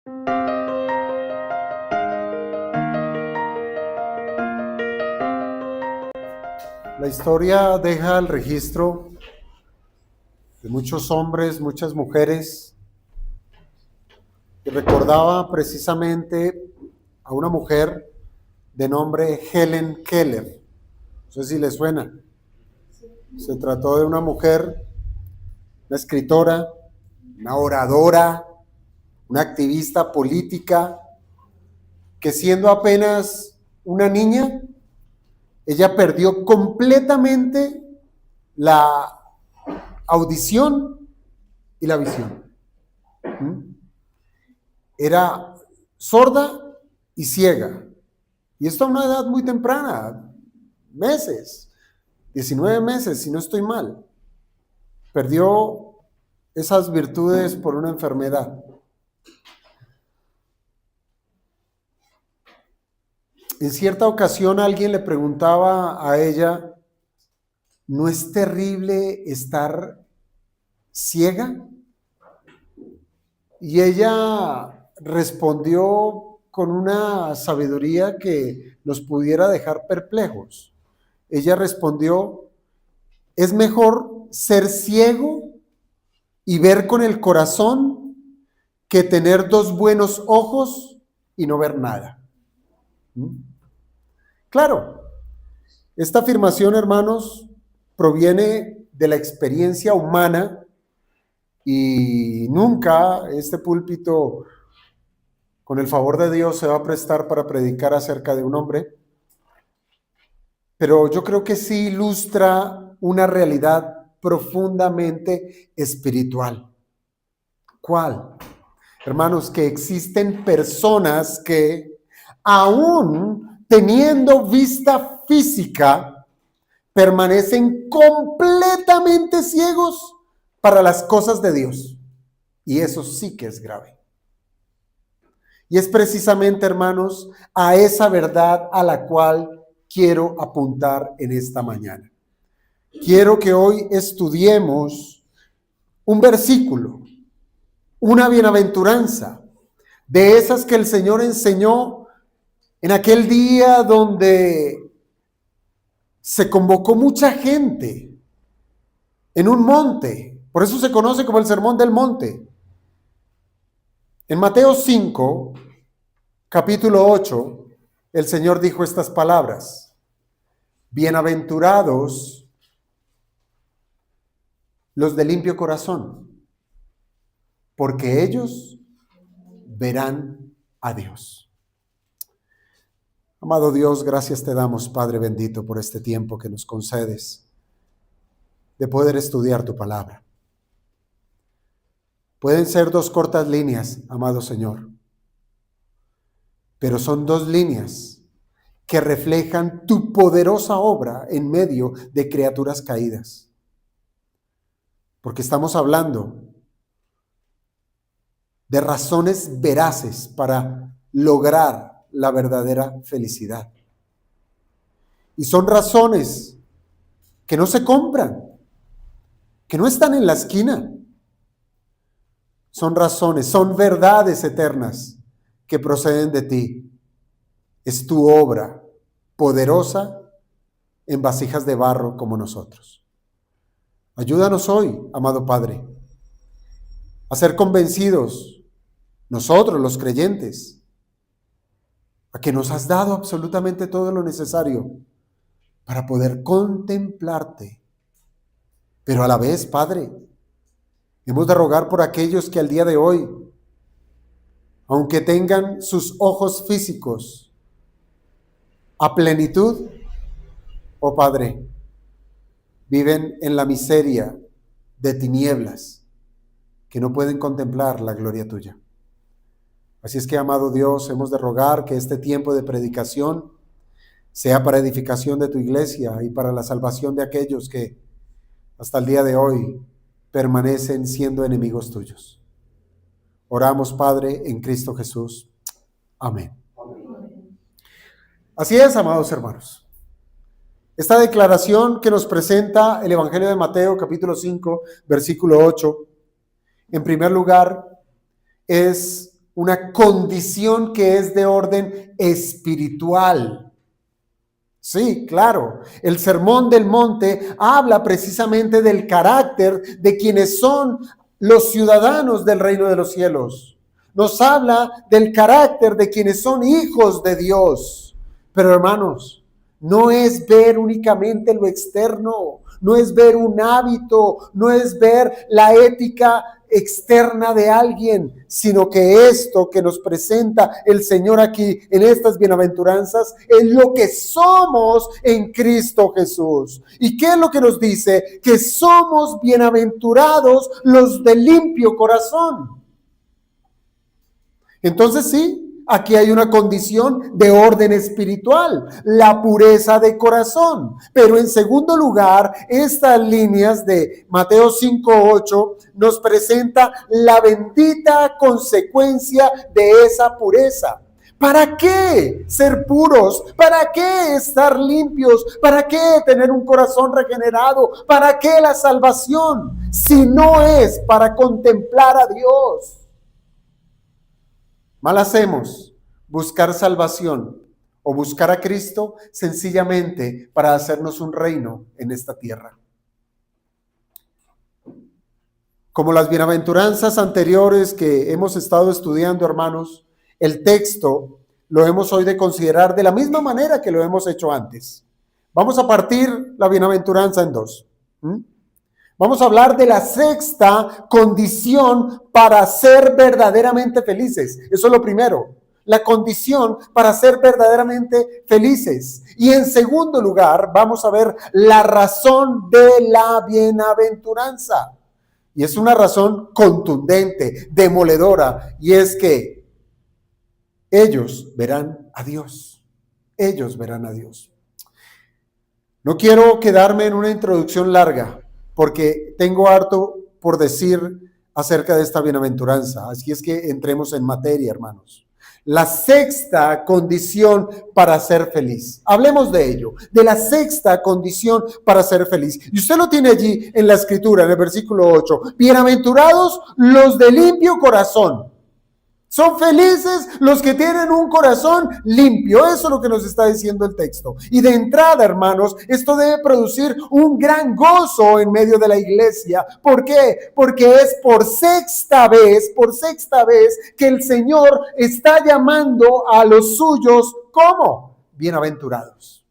La historia deja el registro de muchos hombres, muchas mujeres, y recordaba precisamente a una mujer de nombre Helen Keller. No sé si le suena. Se trató de una mujer, una escritora, una oradora, una activista política, que siendo apenas una niña, ella perdió completamente la audición y la visión. Era sorda y ciega. Y esto a una edad muy temprana, meses, 19 meses, si no estoy mal. Perdió esas virtudes por una enfermedad. En cierta ocasión alguien le preguntaba a ella, ¿no es terrible estar ciega? Y ella respondió con una sabiduría que nos pudiera dejar perplejos. Ella respondió, es mejor ser ciego y ver con el corazón que tener dos buenos ojos y no ver nada. Claro, esta afirmación, hermanos, proviene de la experiencia humana y nunca este púlpito, con el favor de Dios, se va a prestar para predicar acerca de un hombre, pero yo creo que sí ilustra una realidad profundamente espiritual. ¿Cuál? Hermanos, que existen personas que, aún teniendo vista física, permanecen completamente ciegos para las cosas de Dios. Y eso sí que es grave. Y es precisamente, hermanos, a esa verdad a la cual quiero apuntar en esta mañana. Quiero que hoy estudiemos un versículo, una bienaventuranza, de esas que el Señor enseñó en aquel día donde se convocó mucha gente en un monte. Por eso se conoce como el Sermón del Monte. En Mateo 5, capítulo 8, el Señor dijo estas palabras: bienaventurados los de limpio corazón, porque ellos verán a Dios. Amado Dios, gracias te damos, Padre bendito, por este tiempo que nos concedes de poder estudiar tu palabra. Pueden ser dos cortas líneas, amado Señor, pero son dos líneas que reflejan tu poderosa obra en medio de criaturas caídas. Porque estamos hablando de razones veraces para lograr la verdadera felicidad. Y son razones que no se compran, que no están en la esquina. Son razones, son verdades eternas que proceden de ti. Es tu obra poderosa en vasijas de barro como nosotros. Ayúdanos hoy, amado Padre, a ser convencidos, nosotros los creyentes, a que nos has dado absolutamente todo lo necesario para poder contemplarte. Pero a la vez, Padre, hemos de rogar por aquellos que al día de hoy, aunque tengan sus ojos físicos a plenitud, oh Padre, viven en la miseria de tinieblas, que no pueden contemplar la gloria tuya. Así es que, amado Dios, hemos de rogar que este tiempo de predicación sea para edificación de tu iglesia y para la salvación de aquellos que hasta el día de hoy permanecen siendo enemigos tuyos. Oramos, Padre, en Cristo Jesús. Amén. Así es, amados hermanos. Esta declaración que nos presenta el Evangelio de Mateo, capítulo 5, versículo 8, en primer lugar, es una condición que es de orden espiritual. Sí, claro. El Sermón del Monte habla precisamente del carácter de quienes son los ciudadanos del reino de los cielos. Nos habla del carácter de quienes son hijos de Dios. Pero hermanos, no es ver únicamente lo externo, no es ver un hábito, no es ver la ética externa de alguien, sino que esto que nos presenta el Señor aquí en estas bienaventuranzas es lo que somos en Cristo Jesús. ¿Y qué es lo que nos dice? Que somos bienaventurados los de limpio corazón. Entonces sí, aquí hay una condición de orden espiritual, la pureza de corazón. Pero en segundo lugar, estas líneas de Mateo 5:8 nos presenta la bendita consecuencia de esa pureza. ¿Para qué ser puros? ¿Para qué estar limpios? ¿Para qué tener un corazón regenerado? ¿Para qué la salvación? Si no es para contemplar a Dios. Mal hacemos buscar salvación o buscar a Cristo sencillamente para hacernos un reino en esta tierra. Como las bienaventuranzas anteriores que hemos estado estudiando, hermanos, el texto lo hemos hoy de considerar de la misma manera que lo hemos hecho antes. Vamos a partir la bienaventuranza en dos. Vamos a hablar de la sexta condición para ser verdaderamente felices. Eso es lo primero, la condición para ser verdaderamente felices. Y en segundo lugar, vamos a ver la razón de la bienaventuranza. Y es una razón contundente, demoledora, y es que ellos verán a Dios. Ellos verán a Dios. No quiero quedarme en una introducción larga, porque tengo harto por decir acerca de esta bienaventuranza. Así es que entremos en materia, hermanos. La sexta condición para ser feliz. Hablemos de ello, de la sexta condición para ser feliz. Y usted lo tiene allí en la escritura, en el versículo 8. Bienaventurados los de limpio corazón. Son felices los que tienen un corazón limpio. Eso es lo que nos está diciendo el texto. Y de entrada, hermanos, esto debe producir un gran gozo en medio de la iglesia. ¿Por qué? Porque es por sexta vez que el Señor está llamando a los suyos como bienaventurados.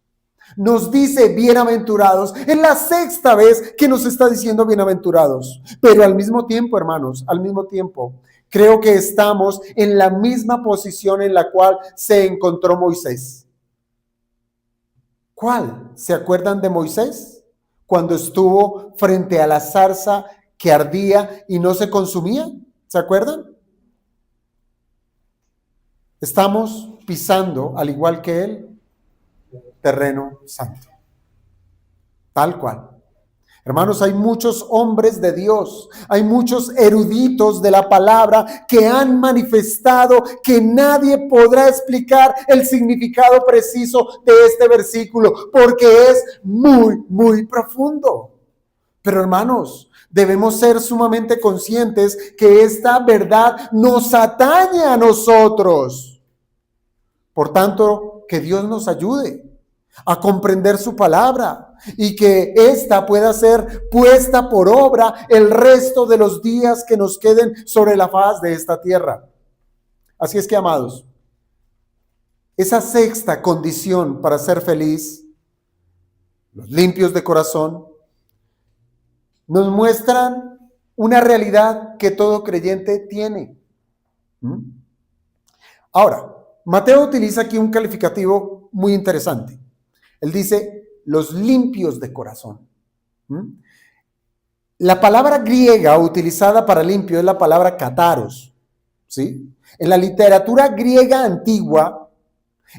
Nos dice bienaventurados. Es la sexta vez que nos está diciendo bienaventurados. Pero al mismo tiempo, hermanos, creo que estamos en la misma posición en la cual se encontró Moisés. ¿Cuál? ¿Se acuerdan de Moisés? Cuando estuvo frente a la zarza que ardía y no se consumía. ¿Se acuerdan? Estamos pisando, al igual que él, terreno santo. Tal cual. Hermanos, hay muchos hombres de Dios, hay muchos eruditos de la palabra que han manifestado que nadie podrá explicar el significado preciso de este versículo, porque es muy, muy profundo. Pero hermanos, debemos ser sumamente conscientes que esta verdad nos atañe a nosotros. Por tanto, que Dios nos ayude a comprender su palabra y que ésta pueda ser puesta por obra el resto de los días que nos queden sobre la faz de esta tierra. Así es que, amados, esa sexta condición para ser feliz, los limpios de corazón, nos muestran una realidad que todo creyente tiene. Ahora, Mateo utiliza aquí un calificativo muy interesante. Él dice, los limpios de corazón. La palabra griega utilizada para limpio es la palabra kataros. ¿Sí? En la literatura griega antigua,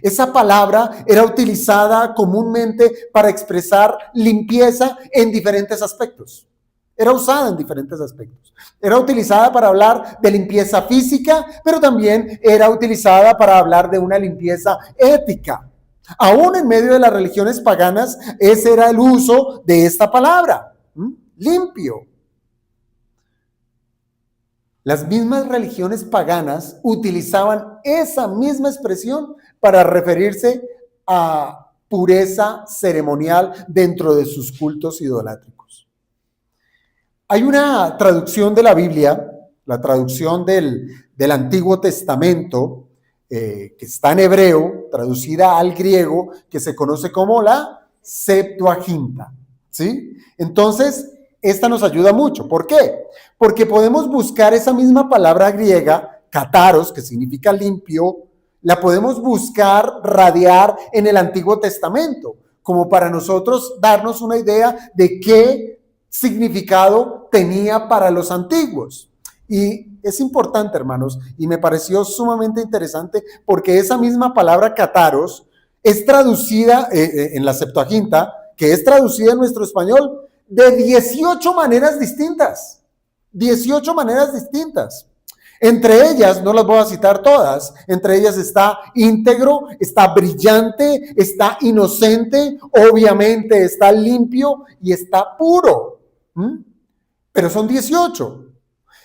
esa palabra era utilizada comúnmente para expresar limpieza en diferentes aspectos. Era usada en diferentes aspectos. Era utilizada para hablar de limpieza física, pero también era utilizada para hablar de una limpieza ética. Aún en medio de las religiones paganas, ese era el uso de esta palabra, limpio. Las mismas religiones paganas utilizaban esa misma expresión para referirse a pureza ceremonial dentro de sus cultos idolátricos. Hay una traducción de la Biblia, la traducción del Antiguo Testamento, que está en hebreo, traducida al griego, que se conoce como la Septuaginta, ¿sí? Entonces, esta nos ayuda mucho. ¿Por qué? Porque podemos buscar esa misma palabra griega, kataros, que significa limpio, la podemos buscar, radiar en el Antiguo Testamento, como para nosotros darnos una idea de qué significado tenía para los antiguos. Y es importante, hermanos, y me pareció sumamente interesante porque esa misma palabra kataros es traducida en la Septuaginta, que es traducida en nuestro español, de 18 maneras distintas. 18 maneras distintas. Entre ellas, no las voy a citar todas, entre ellas está íntegro, está brillante, está inocente, obviamente está limpio y está puro. Pero son 18.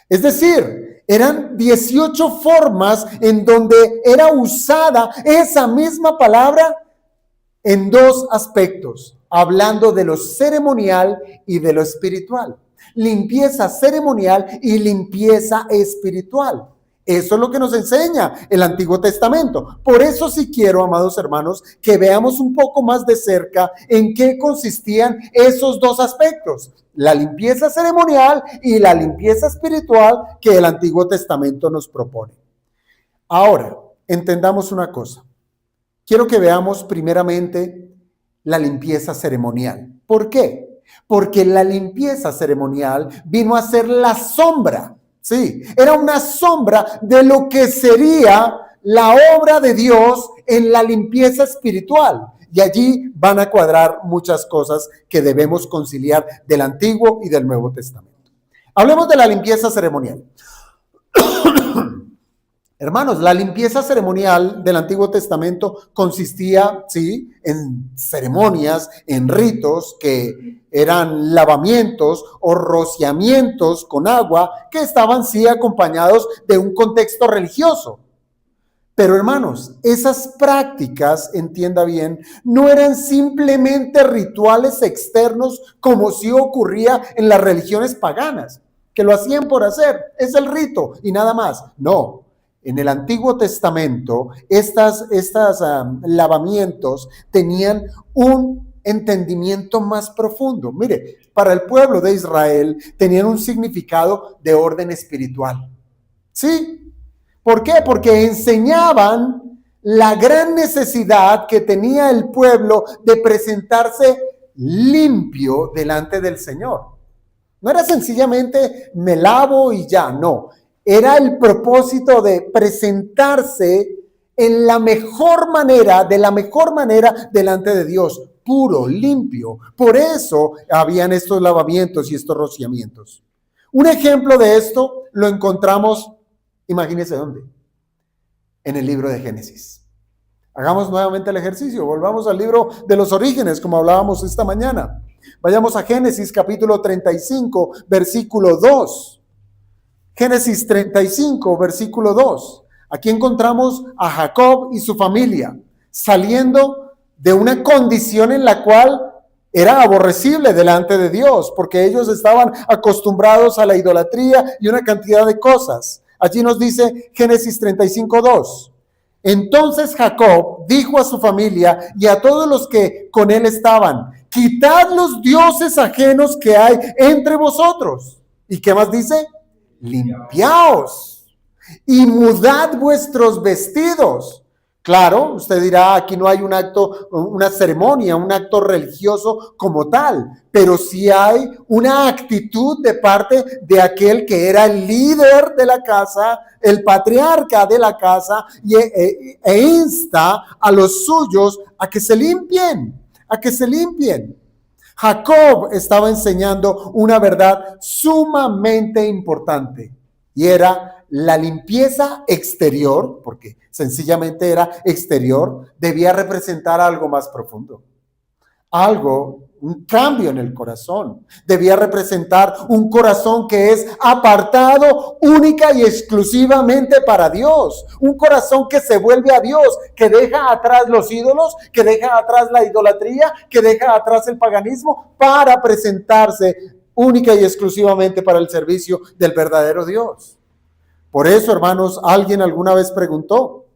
Es decir, eran 18 formas en donde era usada esa misma palabra en dos aspectos, hablando de lo ceremonial y de lo espiritual. Limpieza ceremonial y limpieza espiritual. Eso es lo que nos enseña el Antiguo Testamento. Por eso sí quiero, amados hermanos, que veamos un poco más de cerca en qué consistían esos dos aspectos. La limpieza ceremonial y la limpieza espiritual que el Antiguo Testamento nos propone. Ahora, entendamos una cosa. Quiero que veamos primeramente la limpieza ceremonial. ¿Por qué? Porque la limpieza ceremonial vino a ser la sombra, sí, era una sombra de lo que sería la obra de Dios en la limpieza espiritual. Y allí van a cuadrar muchas cosas que debemos conciliar del Antiguo y del Nuevo Testamento. Hablemos de la limpieza ceremonial. Hermanos, la limpieza ceremonial del Antiguo Testamento consistía, sí, en ceremonias, en ritos que eran lavamientos o rociamientos con agua que estaban, sí, acompañados de un contexto religioso. Pero, hermanos, esas prácticas, entienda bien, no eran simplemente rituales externos como sí ocurría en las religiones paganas, que lo hacían por hacer, es el rito y nada más. No. En el Antiguo Testamento, estas lavamientos tenían un entendimiento más profundo. Mire, para el pueblo de Israel tenían un significado de orden espiritual. ¿Sí? ¿Por qué? Porque enseñaban la gran necesidad que tenía el pueblo de presentarse limpio delante del Señor. No era sencillamente me lavo y ya, no. Era el propósito de presentarse en la mejor manera, de la mejor manera delante de Dios, puro, limpio. Por eso habían estos lavamientos y estos rociamientos. Un ejemplo de esto lo encontramos, imagínense dónde, en el libro de Génesis. Hagamos nuevamente el ejercicio, volvamos al libro de los orígenes, como hablábamos esta mañana. Vayamos a Génesis capítulo 35, versículo 2. Génesis 35, versículo 2. Aquí encontramos a Jacob y su familia saliendo de una condición en la cual era aborrecible delante de Dios, porque ellos estaban acostumbrados a la idolatría y una cantidad de cosas. Allí nos dice Génesis 35, 2. Entonces Jacob dijo a su familia y a todos los que con él estaban: quitad los dioses ajenos que hay entre vosotros. ¿Y qué más dice? Limpiaos y mudad vuestros vestidos. Claro, usted dirá, aquí no hay un acto, una ceremonia, un acto religioso como tal, pero sí hay una actitud de parte de aquel que era el líder de la casa, el patriarca de la casa, e insta a los suyos a que se limpien, a que se limpien. Jacob estaba enseñando una verdad sumamente importante y era la limpieza exterior, porque sencillamente era exterior, debía representar algo más profundo. Algo un cambio en el corazón. Debía representar un corazón que es apartado única y exclusivamente para Dios. Un corazón que se vuelve a Dios, que deja atrás los ídolos, que deja atrás la idolatría, que deja atrás el paganismo para presentarse única y exclusivamente para el servicio del verdadero Dios. Por eso, hermanos, alguien alguna vez preguntó,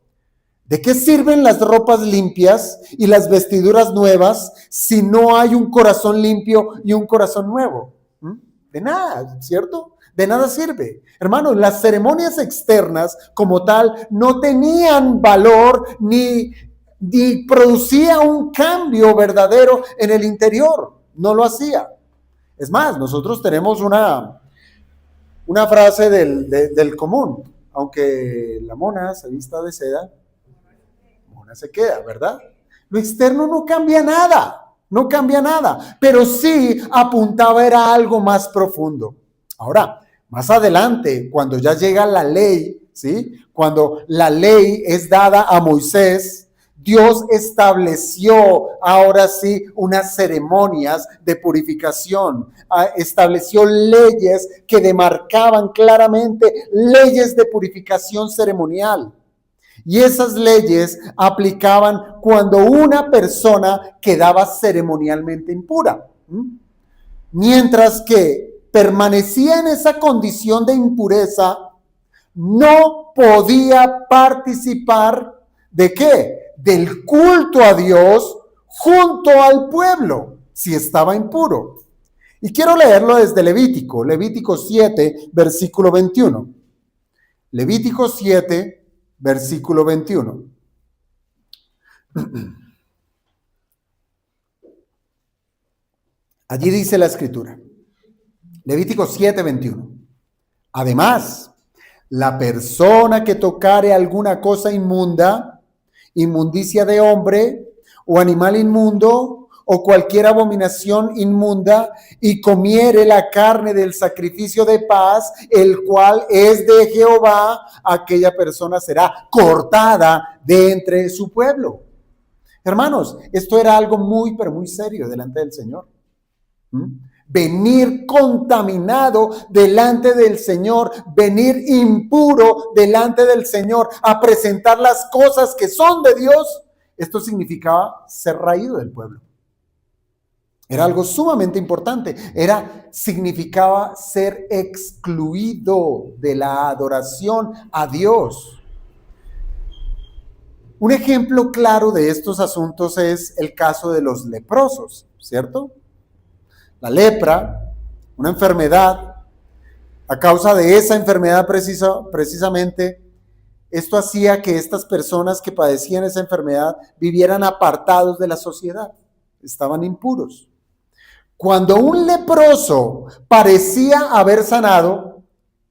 ¿de qué sirven las ropas limpias y las vestiduras nuevas si no hay un corazón limpio y un corazón nuevo? De nada, ¿cierto? De nada sirve. Hermanos, las ceremonias externas como tal no tenían valor ni producía un cambio verdadero en el interior. No lo hacía. Es más, nosotros tenemos una frase del común. Aunque la mona se vista de seda, mona se queda, ¿verdad? Lo externo no cambia nada, pero sí apuntaba era algo más profundo. Ahora, más adelante, cuando ya llega la ley, ¿sí? Cuando la ley es dada a Moisés, Dios estableció ahora sí unas ceremonias de purificación, estableció leyes que demarcaban claramente leyes de purificación ceremonial. Y esas leyes aplicaban cuando una persona quedaba ceremonialmente impura. Mientras que permanecía en esa condición de impureza, no podía participar ¿de qué? Del culto a Dios junto al pueblo, si estaba impuro. Y quiero leerlo desde Levítico 7, versículo 21. Levítico 7, versículo 21. Allí dice la escritura. Levítico 7, 21. Además, la persona que tocare alguna cosa inmunda, inmundicia de hombre o animal inmundo o cualquier abominación inmunda y comiere la carne del sacrificio de paz, el cual es de Jehová, aquella persona será cortada de entre su pueblo. Hermanos, esto era algo muy, pero muy serio delante del Señor. Venir contaminado delante del Señor, venir impuro delante del Señor, a presentar las cosas que son de Dios, esto significaba ser raído del pueblo. Era algo sumamente importante, significaba ser excluido de la adoración a Dios. Un ejemplo claro de estos asuntos es el caso de los leprosos, ¿cierto? La lepra, una enfermedad, a causa de esa enfermedad precisamente, esto hacía que estas personas que padecían esa enfermedad vivieran apartados de la sociedad, estaban impuros. Cuando un leproso parecía haber sanado,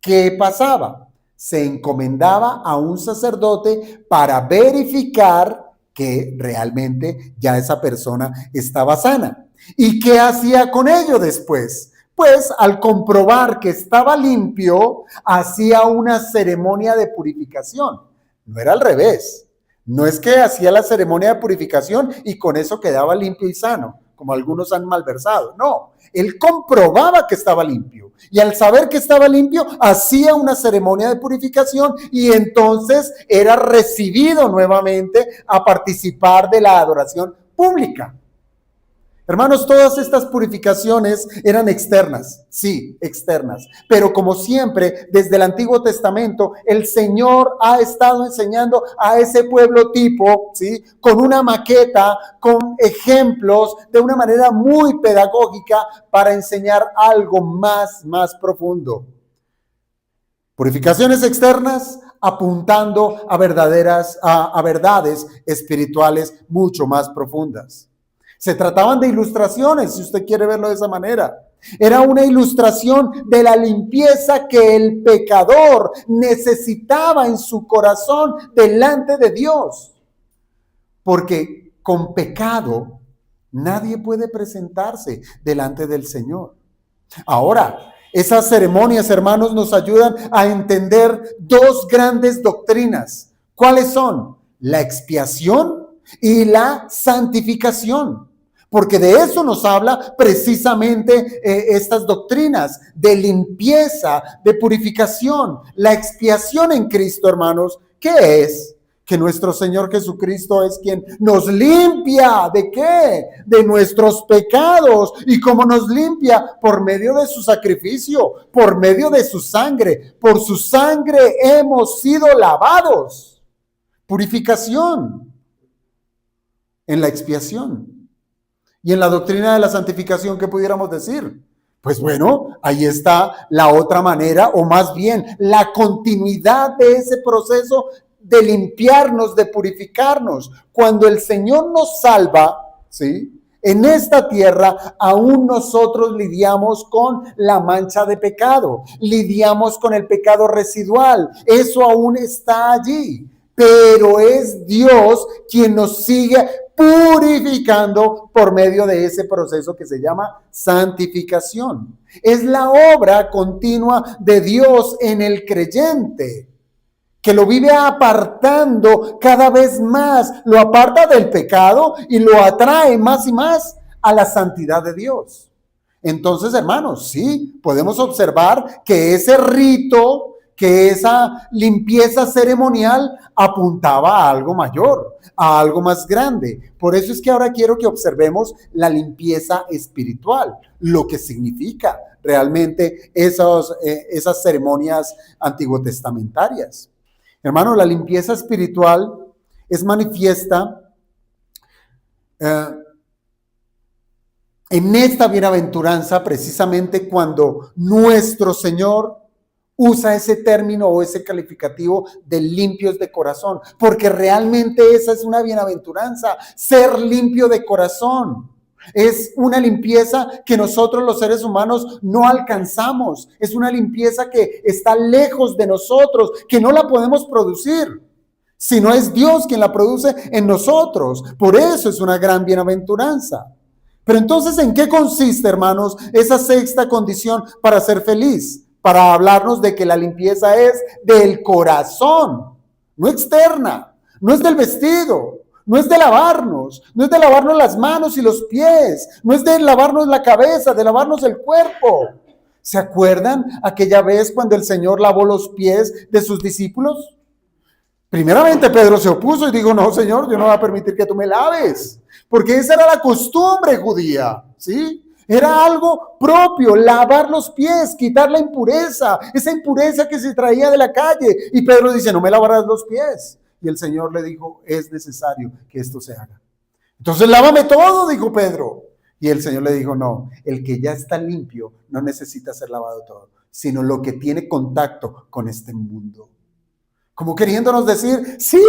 ¿qué pasaba? Se encomendaba a un sacerdote para verificar que realmente ya esa persona estaba sana. ¿Y qué hacía con ello después? Pues al comprobar que estaba limpio, hacía una ceremonia de purificación. No era al revés. No es que hacía la ceremonia de purificación y con eso quedaba limpio y sano, como algunos han malversado. No, él comprobaba que estaba limpio. Y al saber que estaba limpio, hacía una ceremonia de purificación y entonces era recibido nuevamente a participar de la adoración pública. Hermanos, todas estas purificaciones eran externas, sí, externas. Pero como siempre, desde el Antiguo Testamento, el Señor ha estado enseñando a ese pueblo tipo, ¿sí? Con una maqueta, con ejemplos, de una manera muy pedagógica para enseñar algo más profundo. Purificaciones externas apuntando a verdades espirituales mucho más profundas. Se trataban de ilustraciones, si usted quiere verlo de esa manera. Era una ilustración de la limpieza que el pecador necesitaba en su corazón delante de Dios. Porque con pecado nadie puede presentarse delante del Señor. Ahora, esas ceremonias, hermanos, nos ayudan a entender dos grandes doctrinas. ¿Cuáles son? La expiación y la santificación. porque de eso nos habla precisamente estas doctrinas de limpieza, de purificación. La expiación en Cristo, hermanos, ¿qué es? Que nuestro Señor Jesucristo es quien nos limpia. ¿De qué? De nuestros pecados. ¿Y cómo nos limpia? Por medio de su sacrificio, por medio de su sangre. Por su sangre hemos sido lavados. Purificación en la expiación. Y en la doctrina de la santificación, ¿qué pudiéramos decir? Pues bueno, ahí está la otra manera, o más bien la continuidad de ese proceso de limpiarnos, de purificarnos. Cuando el Señor nos salva, ¿sí?, en esta tierra, aún nosotros lidiamos con la mancha de pecado, lidiamos con el pecado residual, eso aún está allí, pero es Dios quien nos sigue purificando por medio de ese proceso que se llama santificación. Es la obra continua de Dios en el creyente, que lo vive apartando cada vez más, lo aparta del pecado y lo atrae más y más a la santidad de Dios. Entonces, hermanos, sí, podemos observar que ese rito, que esa limpieza ceremonial apuntaba a algo mayor, a algo más grande. Por eso es que ahora quiero que observemos la limpieza espiritual, lo que significa realmente esas ceremonias antiguotestamentarias. Hermano, la limpieza espiritual es manifiesta en esta bienaventuranza precisamente cuando nuestro Señor usa ese término o ese calificativo de limpios de corazón, porque realmente esa es una bienaventuranza, ser limpio de corazón. Es una limpieza que nosotros los seres humanos no alcanzamos, es una limpieza que está lejos de nosotros, que no la podemos producir, sino es Dios quien la produce en nosotros. Por eso es una gran bienaventuranza. Pero entonces, ¿en qué consiste, hermanos, esa sexta condición para ser feliz? Para hablarnos de que la limpieza es del corazón, no externa, no es del vestido, no es de lavarnos, no es de lavarnos las manos y los pies, no es de lavarnos la cabeza, de lavarnos el cuerpo. ¿Se acuerdan aquella vez cuando el Señor lavó los pies de sus discípulos? Primeramente Pedro se opuso y dijo, no, Señor, yo no voy a permitir que tú me laves, porque esa era la costumbre judía, ¿sí? Era algo propio, lavar los pies, quitar la impureza, esa impureza que se traía de la calle. Y Pedro dice, no me lavarás los pies. Y el Señor le dijo, es necesario que esto se haga. Entonces lávame todo, dijo Pedro. Y el Señor le dijo, no, el que ya está limpio no necesita ser lavado todo, sino lo que tiene contacto con este mundo. Como queriéndonos decir, sí,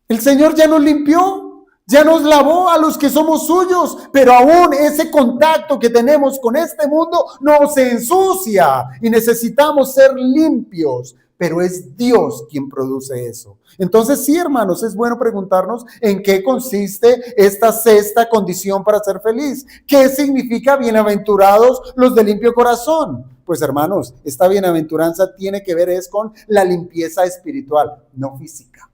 el Señor ya nos limpió. Ya nos lavó a los que somos suyos, pero aún ese contacto que tenemos con este mundo nos ensucia y necesitamos ser limpios, pero es Dios quien produce eso. Entonces sí, hermanos, es bueno preguntarnos en qué consiste esta sexta condición para ser feliz. ¿Qué significa bienaventurados los de limpio corazón? Pues hermanos, esta bienaventuranza tiene que ver es con la limpieza espiritual, no física,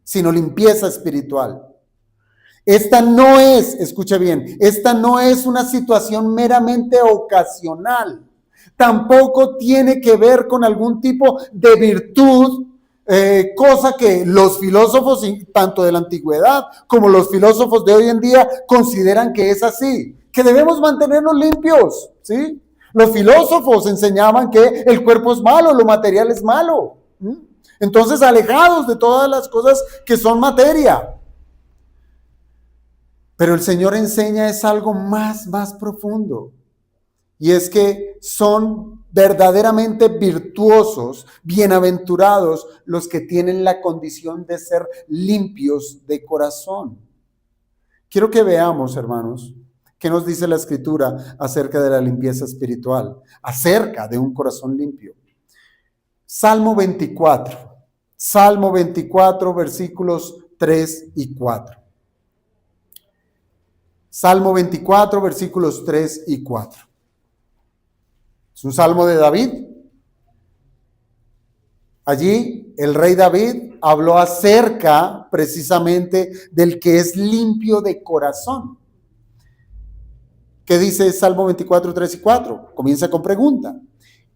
sino limpieza espiritual. Esta no es, escuche bien, esta no es una situación meramente ocasional. Tampoco tiene que ver con algún tipo de virtud, cosa que los filósofos, tanto de la antigüedad como los filósofos de hoy en día, consideran que es así, que debemos mantenernos limpios, ¿sí? Los filósofos enseñaban que el cuerpo es malo, lo material es malo. Entonces, alejados de todas las cosas que son materia. Pero el Señor enseña es algo más profundo. Y es que son verdaderamente virtuosos, bienaventurados los que tienen la condición de ser limpios de corazón. Quiero que veamos, hermanos, qué nos dice la Escritura acerca de la limpieza espiritual, acerca de un corazón limpio. Salmo 24, versículos 3 y 4. Salmo 24, versículos 3 y 4. Es un salmo de David. Allí el rey David habló acerca precisamente del que es limpio de corazón. ¿Qué dice Salmo 24, 3 y 4? Comienza con pregunta.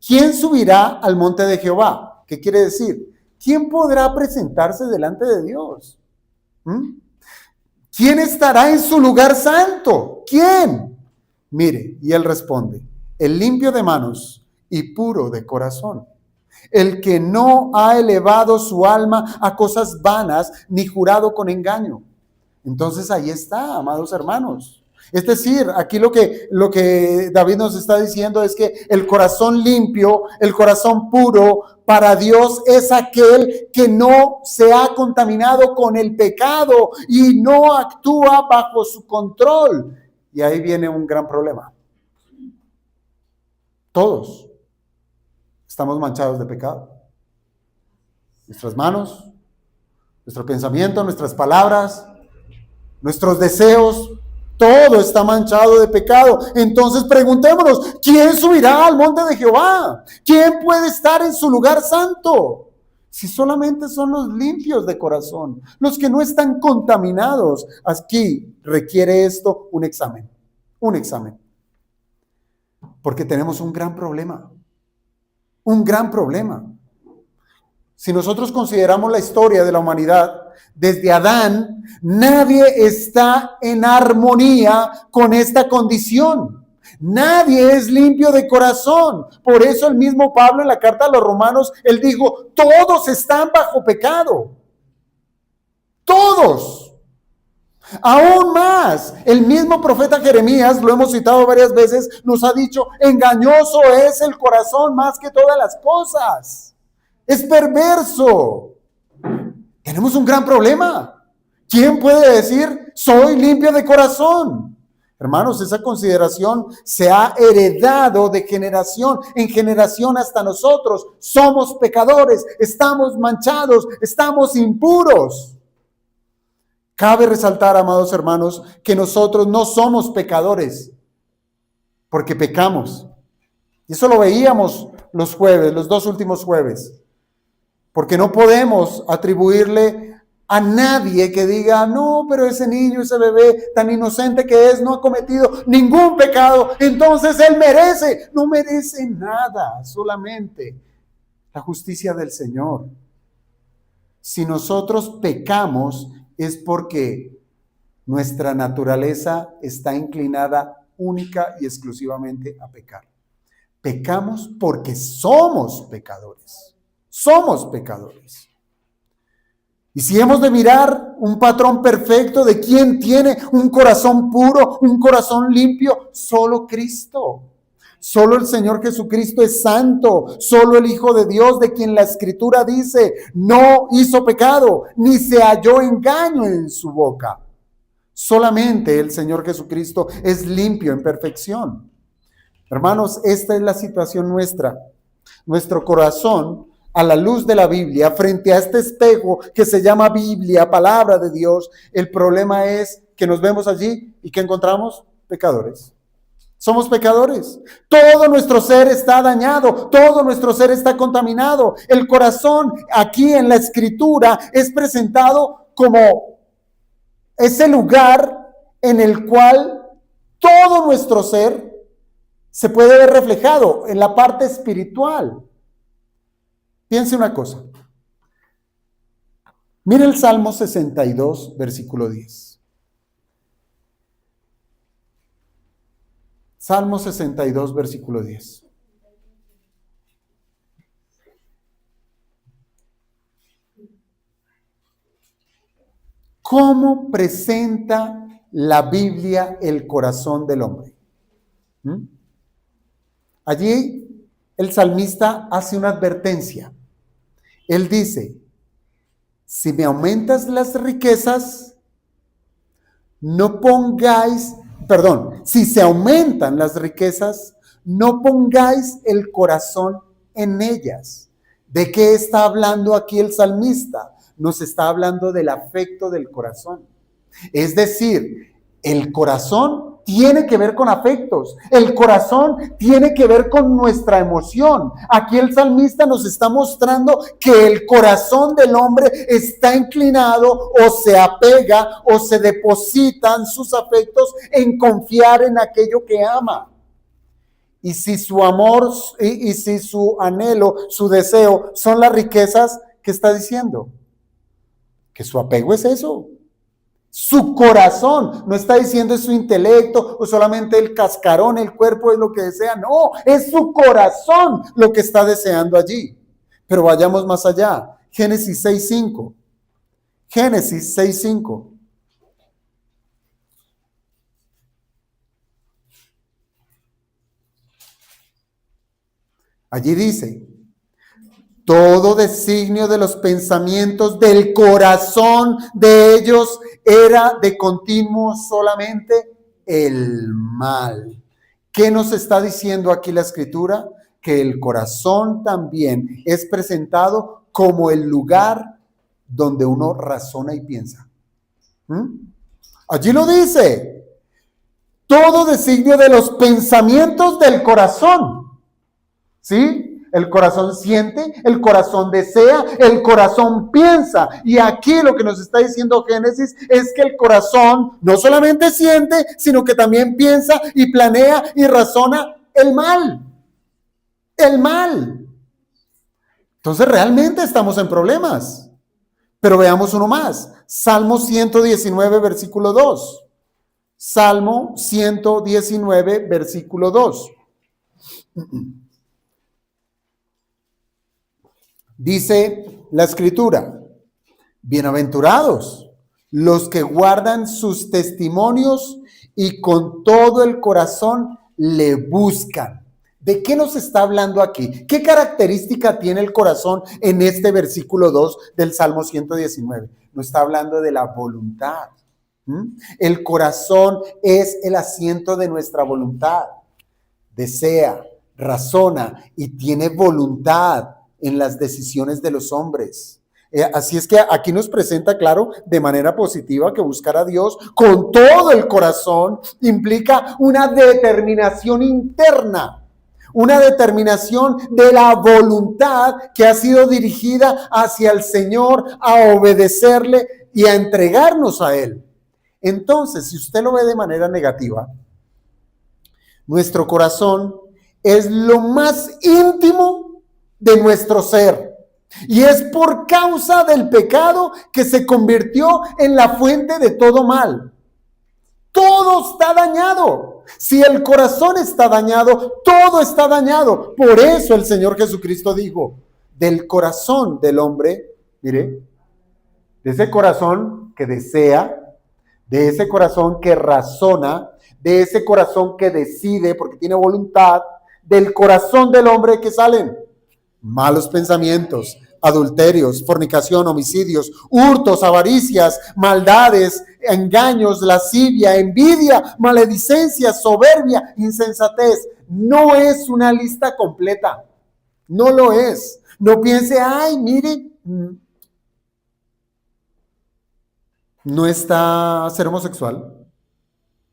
¿Quién subirá al monte de Jehová? ¿Qué quiere decir? ¿Quién podrá presentarse delante de Dios? ¿Quién estará en su lugar santo? ¿Quién? Mire, y él responde, el limpio de manos y puro de corazón, el que no ha elevado su alma a cosas vanas ni jurado con engaño. Entonces ahí está, amados hermanos. Es decir, aquí lo que David nos está diciendo es que el corazón limpio, el corazón puro para Dios es aquel que no se ha contaminado con el pecado y no actúa bajo su control. Y ahí viene un gran problema. Todos estamos manchados de pecado. Nuestras manos, nuestro pensamiento, nuestras palabras, nuestros deseos, todo está manchado de pecado. Entonces preguntémonos, ¿quién subirá al monte de Jehová? ¿Quién puede estar en su lugar santo? Si solamente son los limpios de corazón, los que no están contaminados. Aquí requiere esto un examen. Porque tenemos un gran problema. Un gran problema. Si nosotros consideramos la historia de la humanidad, desde Adán, nadie está en armonía con esta condición. Nadie es limpio de corazón. Por eso el mismo Pablo en la carta a los Romanos, él dijo, todos están bajo pecado. Todos. Aún más, el mismo profeta Jeremías, lo hemos citado varias veces, nos ha dicho, engañoso es el corazón más que todas las cosas. Es perverso. Tenemos un gran problema. ¿Quién puede decir, soy limpio de corazón? Hermanos, esa consideración se ha heredado de generación en generación hasta nosotros. Somos pecadores, estamos manchados, estamos impuros. Cabe resaltar, amados hermanos, que nosotros no somos pecadores, porque pecamos. Y eso lo veíamos los jueves, los 2 últimos jueves. Porque no podemos atribuirle a nadie que diga, no, pero ese niño, ese bebé tan inocente que es, no ha cometido ningún pecado, entonces él merece. No merece nada, solamente la justicia del Señor. Si nosotros pecamos, es porque nuestra naturaleza está inclinada única y exclusivamente a pecar. Pecamos porque somos pecadores. Somos pecadores. Y si hemos de mirar un patrón perfecto de quién tiene un corazón puro, un corazón limpio, solo Cristo. Solo el Señor Jesucristo es santo, solo el Hijo de Dios, de quien la Escritura dice, no hizo pecado, ni se halló engaño en su boca. Solamente el Señor Jesucristo es limpio en perfección. Hermanos, esta es la situación nuestra. Nuestro corazón, a la luz de la Biblia, frente a este espejo que se llama Biblia, palabra de Dios, el problema es que nos vemos allí y ¿qué encontramos? Pecadores. Somos pecadores. Todo nuestro ser está dañado. Todo nuestro ser está contaminado. El corazón aquí en la Escritura es presentado como ese lugar en el cual todo nuestro ser se puede ver reflejado en la parte espiritual. Piense una cosa. Mire el Salmo 62, versículo 10. Salmo 62, versículo 10. ¿Cómo presenta la Biblia el corazón del hombre? Allí el salmista hace una advertencia. Él dice, si me aumentas las riquezas, si se aumentan las riquezas, no pongáis el corazón en ellas. ¿De qué está hablando aquí el salmista? Nos está hablando del afecto del corazón. Es decir, el corazón tiene que ver con afectos. El corazón tiene que ver con nuestra emoción. Aquí el salmista nos está mostrando que el corazón del hombre está inclinado o se apega o se depositan sus afectos en confiar en aquello que ama. Y si su amor y si su anhelo, su deseo son las riquezas, ¿qué está diciendo? Que su apego es eso. Su corazón, no está diciendo es su intelecto o solamente el cascarón, el cuerpo es lo que desea, no, es su corazón lo que está deseando allí. Pero vayamos más allá, Génesis 6:5, Génesis 6:5. Allí dice, todo designio de los pensamientos del corazón de ellos era de continuo solamente el mal. ¿Qué nos está diciendo aquí la Escritura? Que el corazón también es presentado como el lugar donde uno razona y piensa. Allí lo dice. Todo designio de los pensamientos del corazón. ¿Sí? El corazón siente, el corazón desea, el corazón piensa. Y aquí lo que nos está diciendo Génesis es que el corazón no solamente siente, sino que también piensa y planea y razona el mal. El mal. Entonces realmente estamos en problemas. Pero veamos uno más. Salmo 119, versículo 2. Salmo 119, versículo 2. Dice la Escritura, bienaventurados los que guardan sus testimonios y con todo el corazón le buscan. ¿De qué nos está hablando aquí? ¿Qué característica tiene el corazón en este versículo 2 del Salmo 119? Nos está hablando de la voluntad. El corazón es el asiento de nuestra voluntad. Desea, razona y tiene voluntad en las decisiones de los hombres. Así es que aquí nos presenta, claro, de manera positiva que buscar a Dios con todo el corazón implica una determinación interna, una determinación de la voluntad que ha sido dirigida hacia el Señor, a obedecerle y a entregarnos a Él. Entonces, si usted lo ve de manera negativa, nuestro corazón es lo más íntimo de nuestro ser. Y es por causa del pecado que se convirtió en la fuente de todo mal. Todo está dañado. Si el corazón está dañado, todo está dañado. Por eso el Señor Jesucristo dijo, del corazón del hombre, mire, de ese corazón que desea, de ese corazón que razona, de ese corazón que decide porque tiene voluntad, del corazón del hombre que salen malos pensamientos, adulterios, fornicación, homicidios, hurtos, avaricias, maldades, engaños, lascivia, envidia, maledicencia, soberbia, insensatez. No es una lista completa. No lo es. No piense, ay, mire, no está ser homosexual.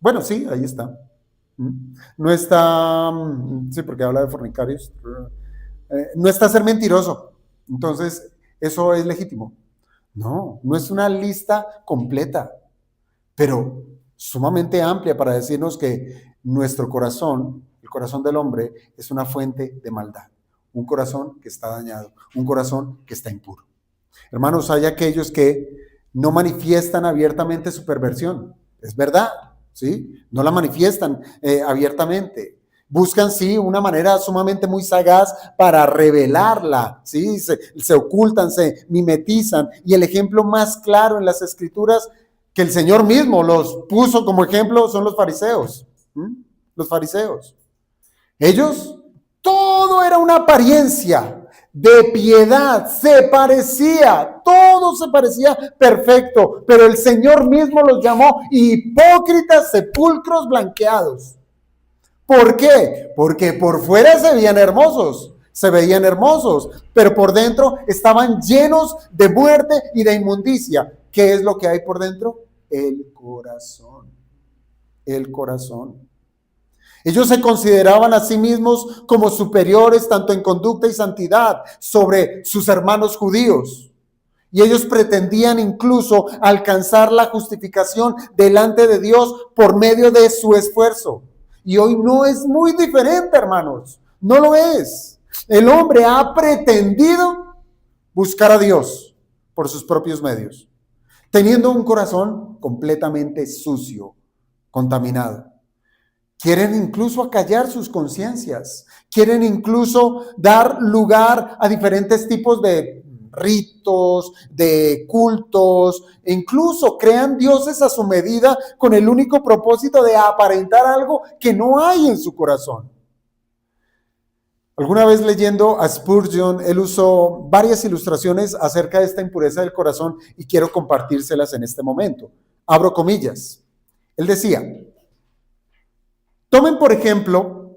Bueno, sí, ahí está. No está, sí, porque habla de fornicarios. No está ser mentiroso. Entonces, eso es legítimo. No, no es una lista completa, pero sumamente amplia para decirnos que nuestro corazón, el corazón del hombre, es una fuente de maldad. Un corazón que está dañado, un corazón que está impuro. Hermanos, hay aquellos que no manifiestan abiertamente su perversión. Es verdad, ¿sí? No la manifiestan abiertamente. Buscan, sí, una manera sumamente muy sagaz para revelarla, ¿sí? Se ocultan, se mimetizan. Y el ejemplo más claro en las Escrituras, que el Señor mismo los puso como ejemplo, son los fariseos. Los fariseos. Ellos, todo era una apariencia de piedad, todo se parecía perfecto, pero el Señor mismo los llamó hipócritas, sepulcros blanqueados. ¿Por qué? Porque por fuera se veían hermosos, pero por dentro estaban llenos de muerte y de inmundicia. ¿Qué es lo que hay por dentro? El corazón. el corazón. Ellos se consideraban a sí mismos como superiores tanto en conducta y santidad sobre sus hermanos judíos. Y ellos pretendían incluso alcanzar la justificación delante de Dios por medio de su esfuerzo. Y hoy no es muy diferente, hermanos. No lo es. El hombre ha pretendido buscar a Dios por sus propios medios, teniendo un corazón completamente sucio, contaminado. Quieren incluso acallar sus conciencias. Quieren incluso dar lugar a diferentes tipos de ritos, de cultos. E incluso crean dioses a su medida con el único propósito de aparentar algo que no hay en su corazón. Alguna vez leyendo a Spurgeon, él usó varias ilustraciones acerca de esta impureza del corazón y quiero compartírselas en este momento. Abro comillas. Él decía: tomen, por ejemplo,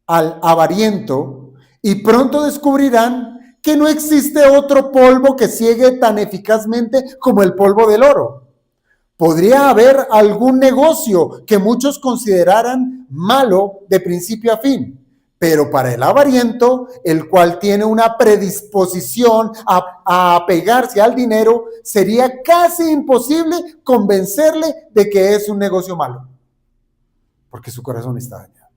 al avariento y pronto descubrirán que no existe otro polvo que ciegue tan eficazmente como el polvo del oro. Podría haber algún negocio que muchos consideraran malo de principio a fin, pero para el avariento, el cual tiene una predisposición a apegarse al dinero, sería casi imposible convencerle de que es un negocio malo, porque su corazón está dañado.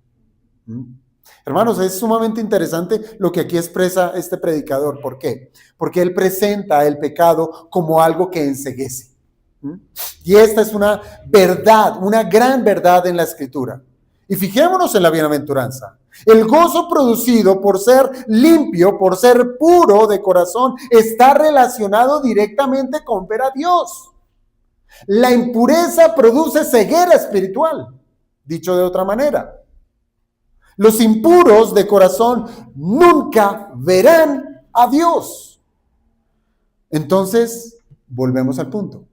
Hermanos, es sumamente interesante lo que aquí expresa este predicador. ¿Por qué? Porque él presenta el pecado como algo que enceguece. Y esta es una verdad, una gran verdad en la Escritura. Y fijémonos en la bienaventuranza. El gozo producido por ser limpio, por ser puro de corazón, está relacionado directamente con ver a Dios. La impureza produce ceguera espiritual, dicho de otra manera. Los impuros de corazón nunca verán a Dios. Entonces, volvemos al punto.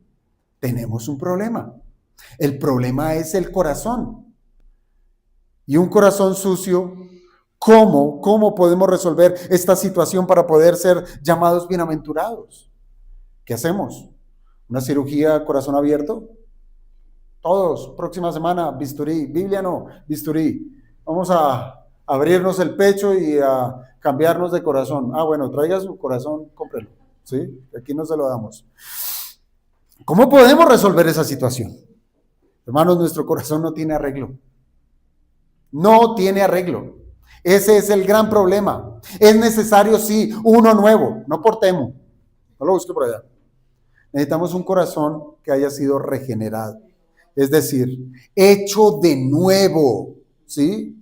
Tenemos un problema. El problema es el corazón. Y un corazón sucio, ¿cómo podemos resolver esta situación para poder ser llamados bienaventurados? ¿Qué hacemos? ¿Una cirugía corazón abierto? Todos, próxima semana, bisturí. Biblia no, bisturí. Vamos a abrirnos el pecho y a cambiarnos de corazón. Bueno, traiga su corazón, cómprelo. ¿Sí? Aquí no se lo damos. ¿Cómo podemos resolver esa situación? Hermanos, nuestro corazón no tiene arreglo. No tiene arreglo. Ese es el gran problema. Es necesario, sí, uno nuevo, no por Temu. No lo busque por allá. Necesitamos un corazón que haya sido regenerado. Es decir, hecho de nuevo, ¿sí?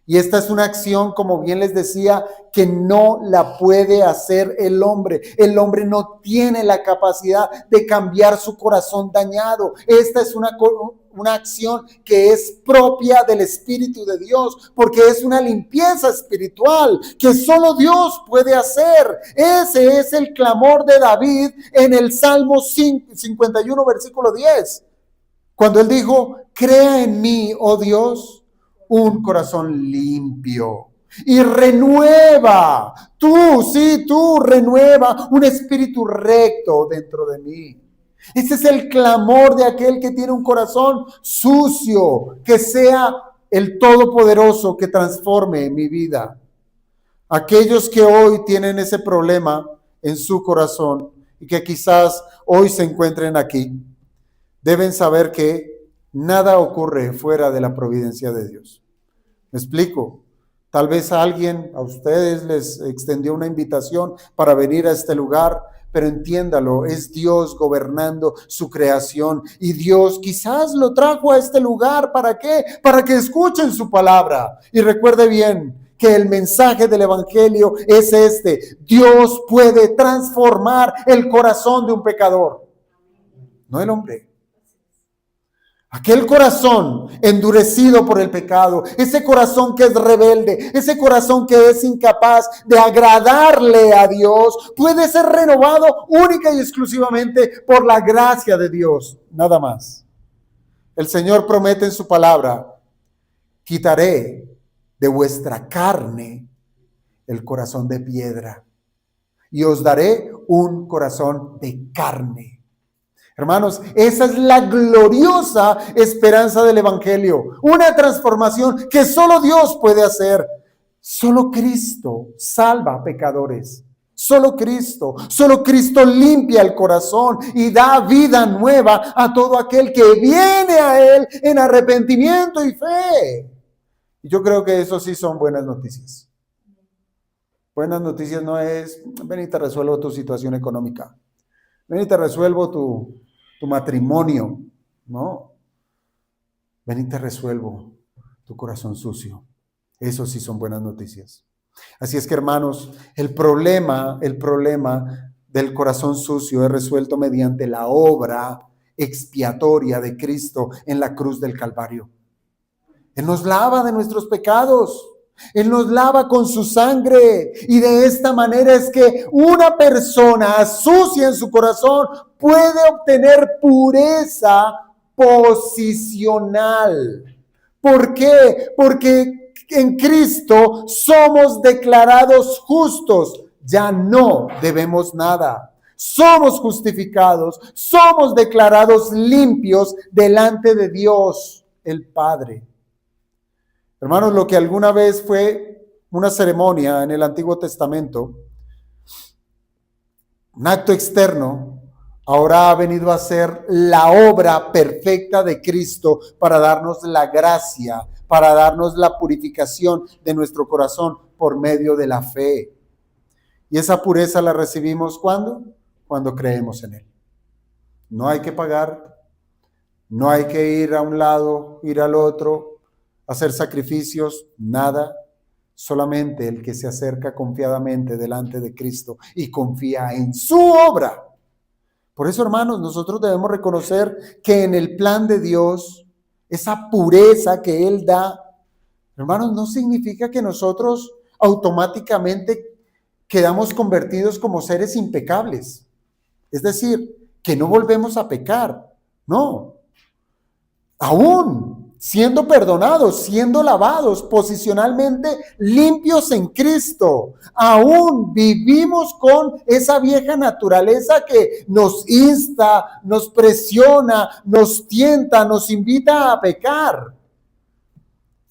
Y esta es una acción, como bien les decía, que no la puede hacer el hombre. El hombre no tiene la capacidad de cambiar su corazón dañado. Esta es una acción que es propia del Espíritu de Dios, porque es una limpieza espiritual que solo Dios puede hacer. Ese es el clamor de David en el Salmo 51, versículo 10. Cuando él dijo: crea en mí, oh Dios, un corazón limpio y renueva, tú renueva un espíritu recto dentro de mí. Ese es el clamor de aquel que tiene un corazón sucio, que sea el Todopoderoso que transforme mi vida. Aquellos que hoy tienen ese problema en su corazón y que quizás hoy se encuentren aquí, deben saber que nada ocurre fuera de la providencia de Dios. ¿Me explico? Tal vez a ustedes les extendió una invitación para venir a este lugar, pero entiéndalo, es Dios gobernando su creación y Dios quizás lo trajo a este lugar. ¿Para qué? Para que escuchen su palabra. Y recuerde bien que el mensaje del evangelio es este: Dios puede transformar el corazón de un pecador, no el hombre. Aquel corazón endurecido por el pecado, ese corazón que es rebelde, ese corazón que es incapaz de agradarle a Dios, puede ser renovado única y exclusivamente por la gracia de Dios, nada más. El Señor promete en su palabra: quitaré de vuestra carne el corazón de piedra y os daré un corazón de carne. Hermanos, esa es la gloriosa esperanza del Evangelio. Una transformación que solo Dios puede hacer. Solo Cristo salva a pecadores. Solo Cristo limpia el corazón y da vida nueva a todo aquel que viene a Él en arrepentimiento y fe. Y yo creo que eso sí son buenas noticias. Buenas noticias no es, ven y te resuelvo tu situación económica. Ven y te resuelvo tu matrimonio. No. Ven y te resuelvo tu corazón sucio. Eso sí son buenas noticias. Así es que, hermanos, el problema del corazón sucio es resuelto mediante la obra expiatoria de Cristo en la cruz del Calvario. Él nos lava de nuestros pecados. Él nos lava con su sangre. Y de esta manera es que una persona sucia en su corazón puede obtener pureza posicional. ¿Por qué? Porque en Cristo somos declarados justos, ya no debemos nada. Somos justificados, somos declarados limpios delante de Dios, el Padre. Hermanos, lo que alguna vez fue una ceremonia en el Antiguo Testamento, un acto externo, ahora ha venido a ser la obra perfecta de Cristo para darnos la gracia, para darnos la purificación de nuestro corazón por medio de la fe. Y esa pureza la recibimos ¿cuándo? Cuando creemos en Él. No hay que pagar, no hay que ir a un lado, ir al otro, hacer sacrificios, nada. Solamente el que se acerca confiadamente delante de Cristo y confía en su obra. Por eso, hermanos, nosotros debemos reconocer que en el plan de Dios, esa pureza que Él da, hermanos, no significa que nosotros automáticamente quedamos convertidos como seres impecables. Es decir, que no volvemos a pecar. No. Aún siendo perdonados, siendo lavados, posicionalmente limpios en Cristo, aún vivimos con esa vieja naturaleza que nos insta, nos presiona, nos tienta, nos invita a pecar.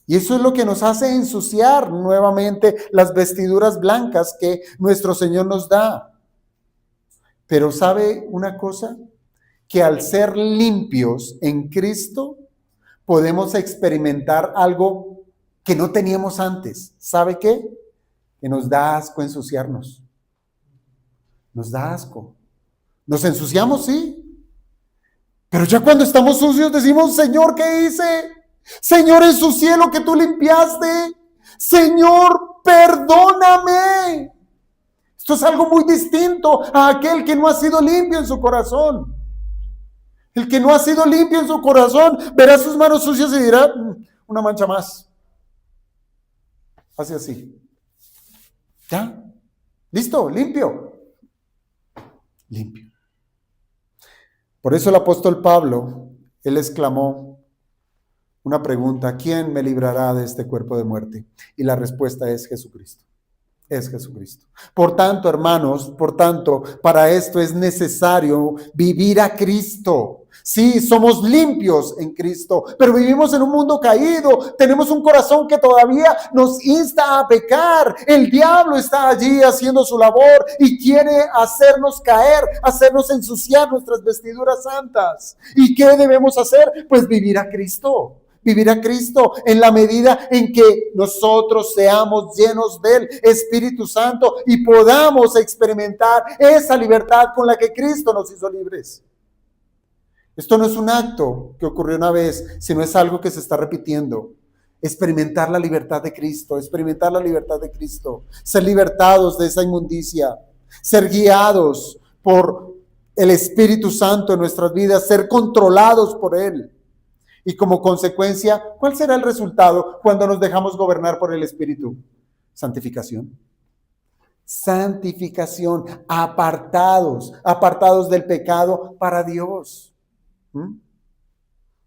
Y eso es lo que nos hace ensuciar nuevamente las vestiduras blancas que nuestro Señor nos da. Pero ¿sabe una cosa? Que al ser limpios en Cristo, podemos experimentar algo que no teníamos antes. ¿Sabe qué? Que nos da asco ensuciarnos. Nos da asco. Nos ensuciamos, sí. Pero ya cuando estamos sucios decimos, Señor, ¿qué hice? Señor, ensucié lo que tú limpiaste. Señor, perdóname. Esto es algo muy distinto a aquel que no ha sido limpio en su corazón. El que no ha sido limpio en su corazón verá sus manos sucias y dirá, una mancha más. Hace así. ¿Ya? ¿Listo? Limpio. Limpio. Por eso el apóstol Pablo, él exclamó una pregunta, ¿quién me librará de este cuerpo de muerte? Y la respuesta es Jesucristo. Es Jesucristo. Por tanto, hermanos, para esto es necesario vivir a Cristo. Sí, somos limpios en Cristo, pero vivimos en un mundo caído. Tenemos un corazón que todavía nos insta a pecar. El diablo está allí haciendo su labor y quiere hacernos caer, hacernos ensuciar nuestras vestiduras santas. ¿Y qué debemos hacer? Pues vivir a Cristo. Vivir a Cristo en la medida en que nosotros seamos llenos del Espíritu Santo y podamos experimentar esa libertad con la que Cristo nos hizo libres. Esto no es un acto que ocurrió una vez, sino es algo que se está repitiendo. Experimentar la libertad de Cristo, experimentar la libertad de Cristo, ser libertados de esa inmundicia, ser guiados por el Espíritu Santo en nuestras vidas, ser controlados por Él. Y como consecuencia, ¿cuál será el resultado cuando nos dejamos gobernar por el Espíritu? Santificación. Santificación, apartados del pecado para Dios.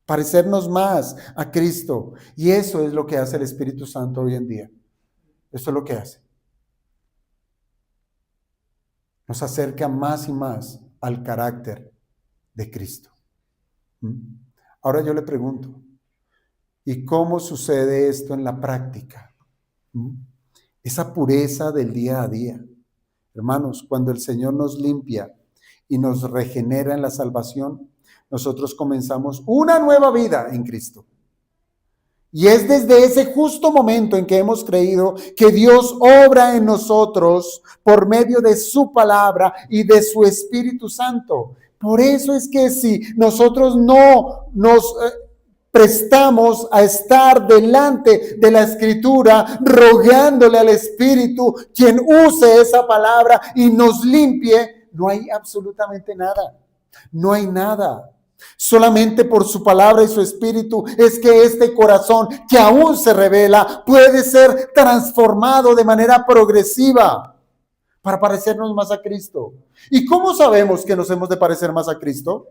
Parecernos más a Cristo. Y eso es lo que hace el Espíritu Santo hoy en día. Eso es lo que hace. Nos acerca más y más al carácter de Cristo. Ahora yo le pregunto, ¿y cómo sucede esto en la práctica? Esa pureza del día a día. Hermanos, cuando el Señor nos limpia y nos regenera en la salvación, nosotros comenzamos una nueva vida en Cristo. Y es desde ese justo momento en que hemos creído que Dios obra en nosotros por medio de su palabra y de su Espíritu Santo. Por eso es que si nosotros no nos prestamos a estar delante de la Escritura, rogándole al Espíritu, quien use esa palabra y nos limpie, no hay absolutamente nada. No hay nada. Solamente por su palabra y su Espíritu es que este corazón que aún se revela puede ser transformado de manera progresiva para parecernos más a Cristo. ¿Y cómo sabemos que nos hemos de parecer más a Cristo?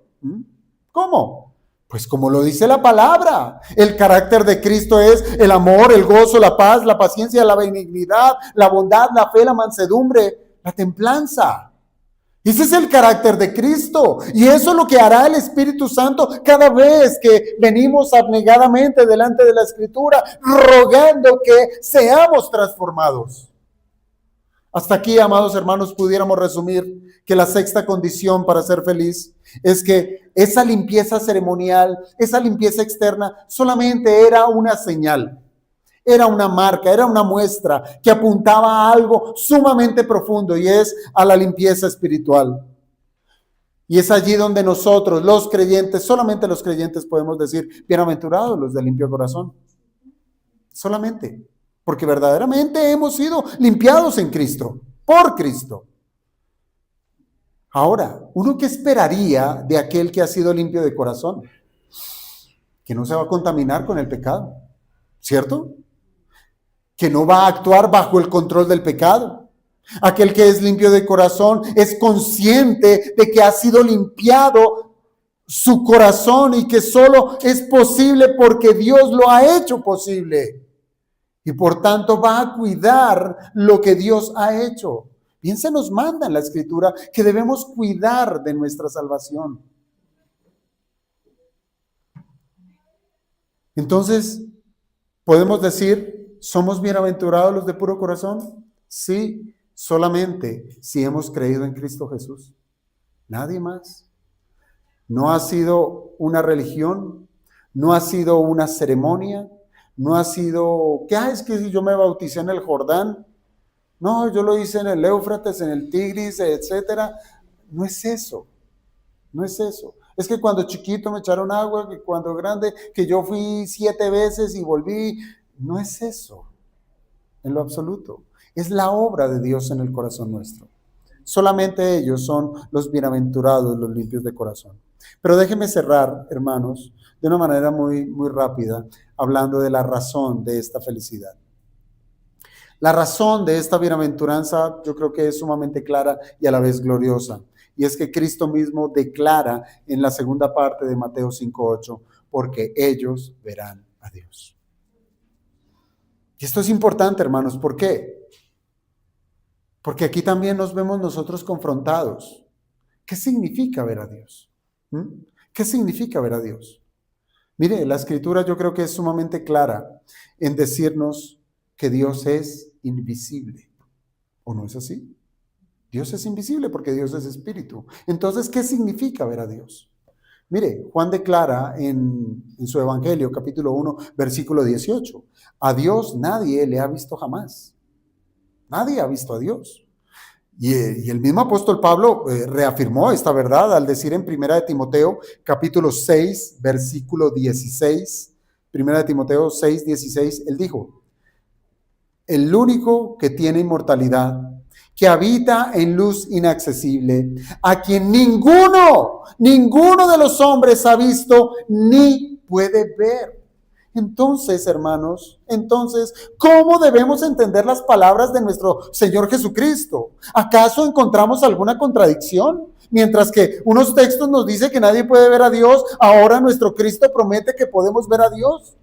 ¿Cómo? Pues como lo dice la palabra, el carácter de Cristo es el amor, el gozo, la paz, la paciencia, la benignidad, la bondad, la fe, la mansedumbre, la templanza. Ese es el carácter de Cristo y eso es lo que hará el Espíritu Santo cada vez que venimos abnegadamente delante de la Escritura, rogando que seamos transformados. Hasta aquí, amados hermanos, pudiéramos resumir que la sexta condición para ser feliz es que esa limpieza ceremonial, esa limpieza externa, solamente era una señal. Era una marca, era una muestra que apuntaba a algo sumamente profundo y es a la limpieza espiritual. Y es allí donde nosotros, los creyentes, solamente los creyentes podemos decir, bienaventurados los de limpio corazón. Solamente, porque verdaderamente hemos sido limpiados en Cristo, por Cristo. Ahora, ¿uno qué esperaría de aquel que ha sido limpio de corazón? Que no se va a contaminar con el pecado, ¿cierto? Que no va a actuar bajo el control del pecado. Aquel que es limpio de corazón es consciente de que ha sido limpiado su corazón y que solo es posible porque Dios lo ha hecho posible. Y por tanto va a cuidar lo que Dios ha hecho. Bien se nos manda en la Escritura que debemos cuidar de nuestra salvación. Entonces, podemos decir, ¿somos bienaventurados los de puro corazón? Sí, solamente si hemos creído en Cristo Jesús. Nadie más. No ha sido una religión, no ha sido una ceremonia, no ha sido, ¿qué es que yo me bauticé en el Jordán? No, yo lo hice en el Éufrates, en el Tigris, etcétera. No es eso, no es eso. Es que cuando chiquito me echaron agua, que cuando grande, que yo fui 7 veces y volví. No es eso, en lo absoluto. Es la obra de Dios en el corazón nuestro. Solamente ellos son los bienaventurados, los limpios de corazón. Pero déjenme cerrar, hermanos, de una manera muy, muy rápida, hablando de la razón de esta felicidad. La razón de esta bienaventuranza yo creo que es sumamente clara y a la vez gloriosa. Y es que Cristo mismo declara en la segunda parte de Mateo 5:8, porque ellos verán a Dios. Y esto es importante, hermanos. ¿Por qué? Porque aquí también nos vemos nosotros confrontados. ¿Qué significa ver a Dios? ¿Qué significa ver a Dios? Mire, la Escritura yo creo que es sumamente clara en decirnos que Dios es invisible. ¿O no es así? Dios es invisible porque Dios es espíritu. Entonces, ¿qué significa ver a Dios? Mire, Juan declara en su Evangelio, capítulo 1, versículo 18, a Dios nadie le ha visto jamás. Nadie ha visto a Dios. Y el mismo apóstol Pablo reafirmó esta verdad al decir en 1 Timoteo, capítulo 6, versículo 16, 1 Timoteo 6, 16, él dijo, el único que tiene inmortalidad, que habita en luz inaccesible, a quien ninguno de los hombres ha visto ni puede ver. Entonces, hermanos, ¿cómo debemos entender las palabras de nuestro Señor Jesucristo? ¿Acaso encontramos alguna contradicción? Mientras que unos textos nos dicen que nadie puede ver a Dios, ahora nuestro Cristo promete que podemos ver a Dios.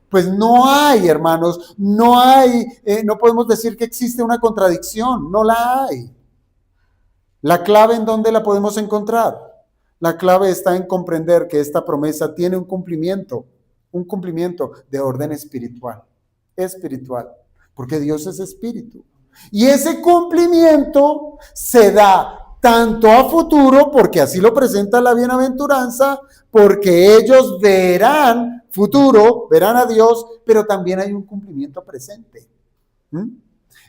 Pues no hay, hermanos, no podemos decir que existe una contradicción, no la hay. ¿La clave en dónde la podemos encontrar? La clave está en comprender que esta promesa tiene un cumplimiento de orden espiritual, porque Dios es espíritu. Y ese cumplimiento se da tanto a futuro, porque así lo presenta la bienaventuranza, porque ellos verán futuro, verán a Dios, pero también hay un cumplimiento presente.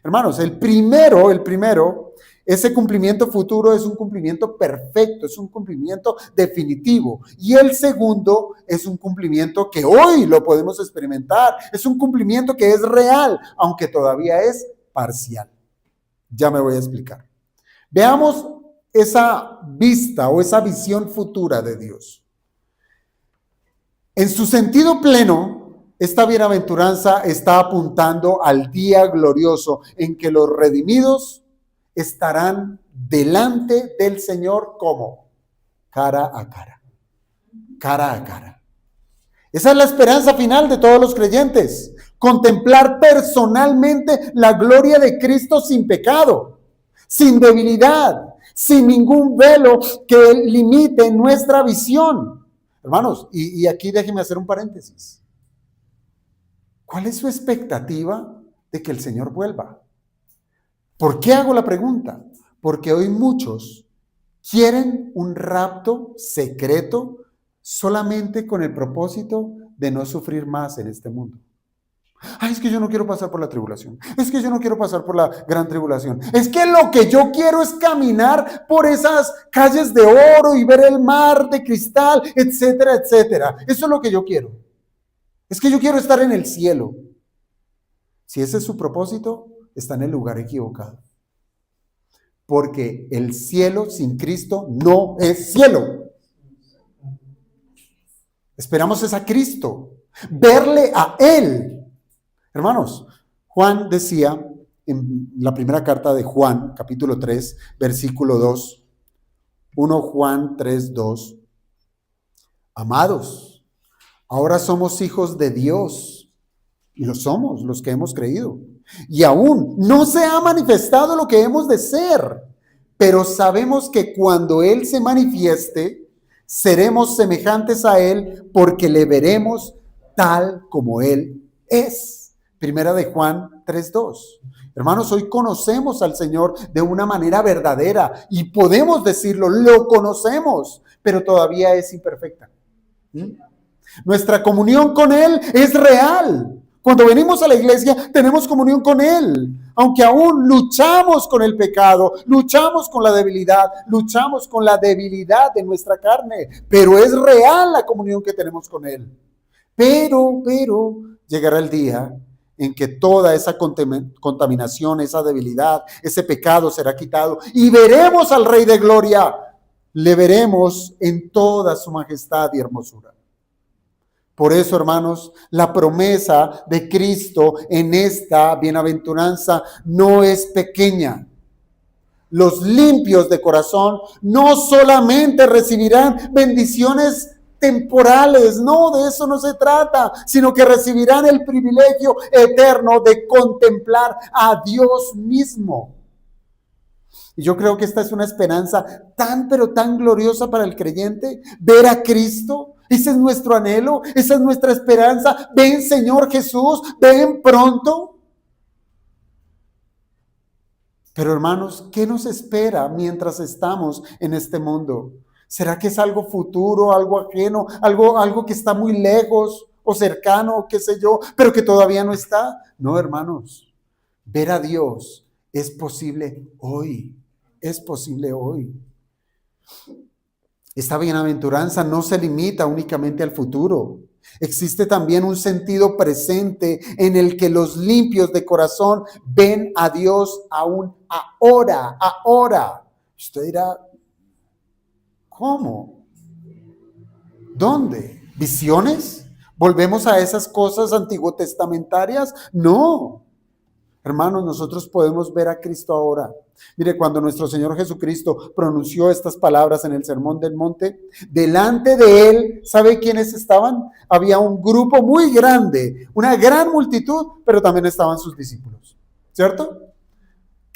Hermanos, el primero, ese cumplimiento futuro es un cumplimiento perfecto, es un cumplimiento definitivo. Y el segundo es un cumplimiento que hoy lo podemos experimentar, es un cumplimiento que es real, aunque todavía es parcial. Ya me voy a explicar. Veamos esa vista o esa visión futura de Dios. En su sentido pleno, esta bienaventuranza está apuntando al día glorioso en que los redimidos estarán delante del Señor como cara a cara. Cara a cara. Esa es la esperanza final de todos los creyentes. Contemplar personalmente la gloria de Cristo sin pecado, sin debilidad, sin ningún velo que limite nuestra visión. Hermanos, y aquí déjenme hacer un paréntesis. ¿Cuál es su expectativa de que el Señor vuelva? ¿Por qué hago la pregunta? Porque hoy muchos quieren un rapto secreto solamente con el propósito de no sufrir más en este mundo. Ay, es que yo no quiero pasar por la tribulación. Es que yo no quiero pasar por la gran tribulación. Es que lo que yo quiero es caminar por esas calles de oro y ver el mar de cristal, etcétera, etcétera. Eso es lo que yo quiero. Es que yo quiero estar en el cielo. Si ese es su propósito, está en el lugar equivocado. Porque el cielo sin Cristo no es cielo. Esperamos es a Cristo, verle a Él. Hermanos, Juan decía en la primera carta de Juan, capítulo 3, versículo 2, 1 Juan 3, 2, amados, ahora somos hijos de Dios, y lo somos los que hemos creído, y aún no se ha manifestado lo que hemos de ser, pero sabemos que cuando Él se manifieste, seremos semejantes a Él porque le veremos tal como Él es. Primera de Juan 3:2. Hermanos, hoy conocemos al Señor de una manera verdadera y podemos decirlo, lo conocemos, pero todavía es imperfecta. Nuestra comunión con Él es real. Cuando venimos a la iglesia tenemos comunión con Él, aunque aún luchamos con el pecado, luchamos con la debilidad de nuestra carne, pero es real la comunión que tenemos con Él. Pero llegará el día en que toda esa contaminación, esa debilidad, ese pecado será quitado y veremos al Rey de Gloria, le veremos en toda su majestad y hermosura. Por eso, hermanos, la promesa de Cristo en esta bienaventuranza no es pequeña. Los limpios de corazón no solamente recibirán bendiciones temporales, no, de eso no se trata, sino que recibirán el privilegio eterno de contemplar a Dios mismo. Y yo creo que esta es una esperanza tan, pero tan gloriosa para el creyente, ver a Cristo. Ese es nuestro anhelo, esa es nuestra esperanza. Ven, Señor Jesús, ven pronto. Pero hermanos, ¿qué nos espera mientras estamos en este mundo? ¿Será que es algo futuro, algo ajeno, algo que está muy lejos o cercano, qué sé yo, pero que todavía no está? No, hermanos, ver a Dios es posible hoy, es posible hoy. Esta bienaventuranza no se limita únicamente al futuro. Existe también un sentido presente en el que los limpios de corazón ven a Dios aún ahora. Usted dirá, ¿cómo? ¿Dónde? ¿Visiones? ¿Volvemos a esas cosas antiguotestamentarias? No. Hermanos, nosotros podemos ver a Cristo ahora. Mire, cuando nuestro Señor Jesucristo pronunció estas palabras en el Sermón del Monte, delante de Él, ¿sabe quiénes estaban? Había un grupo muy grande, una gran multitud, pero también estaban sus discípulos, ¿cierto?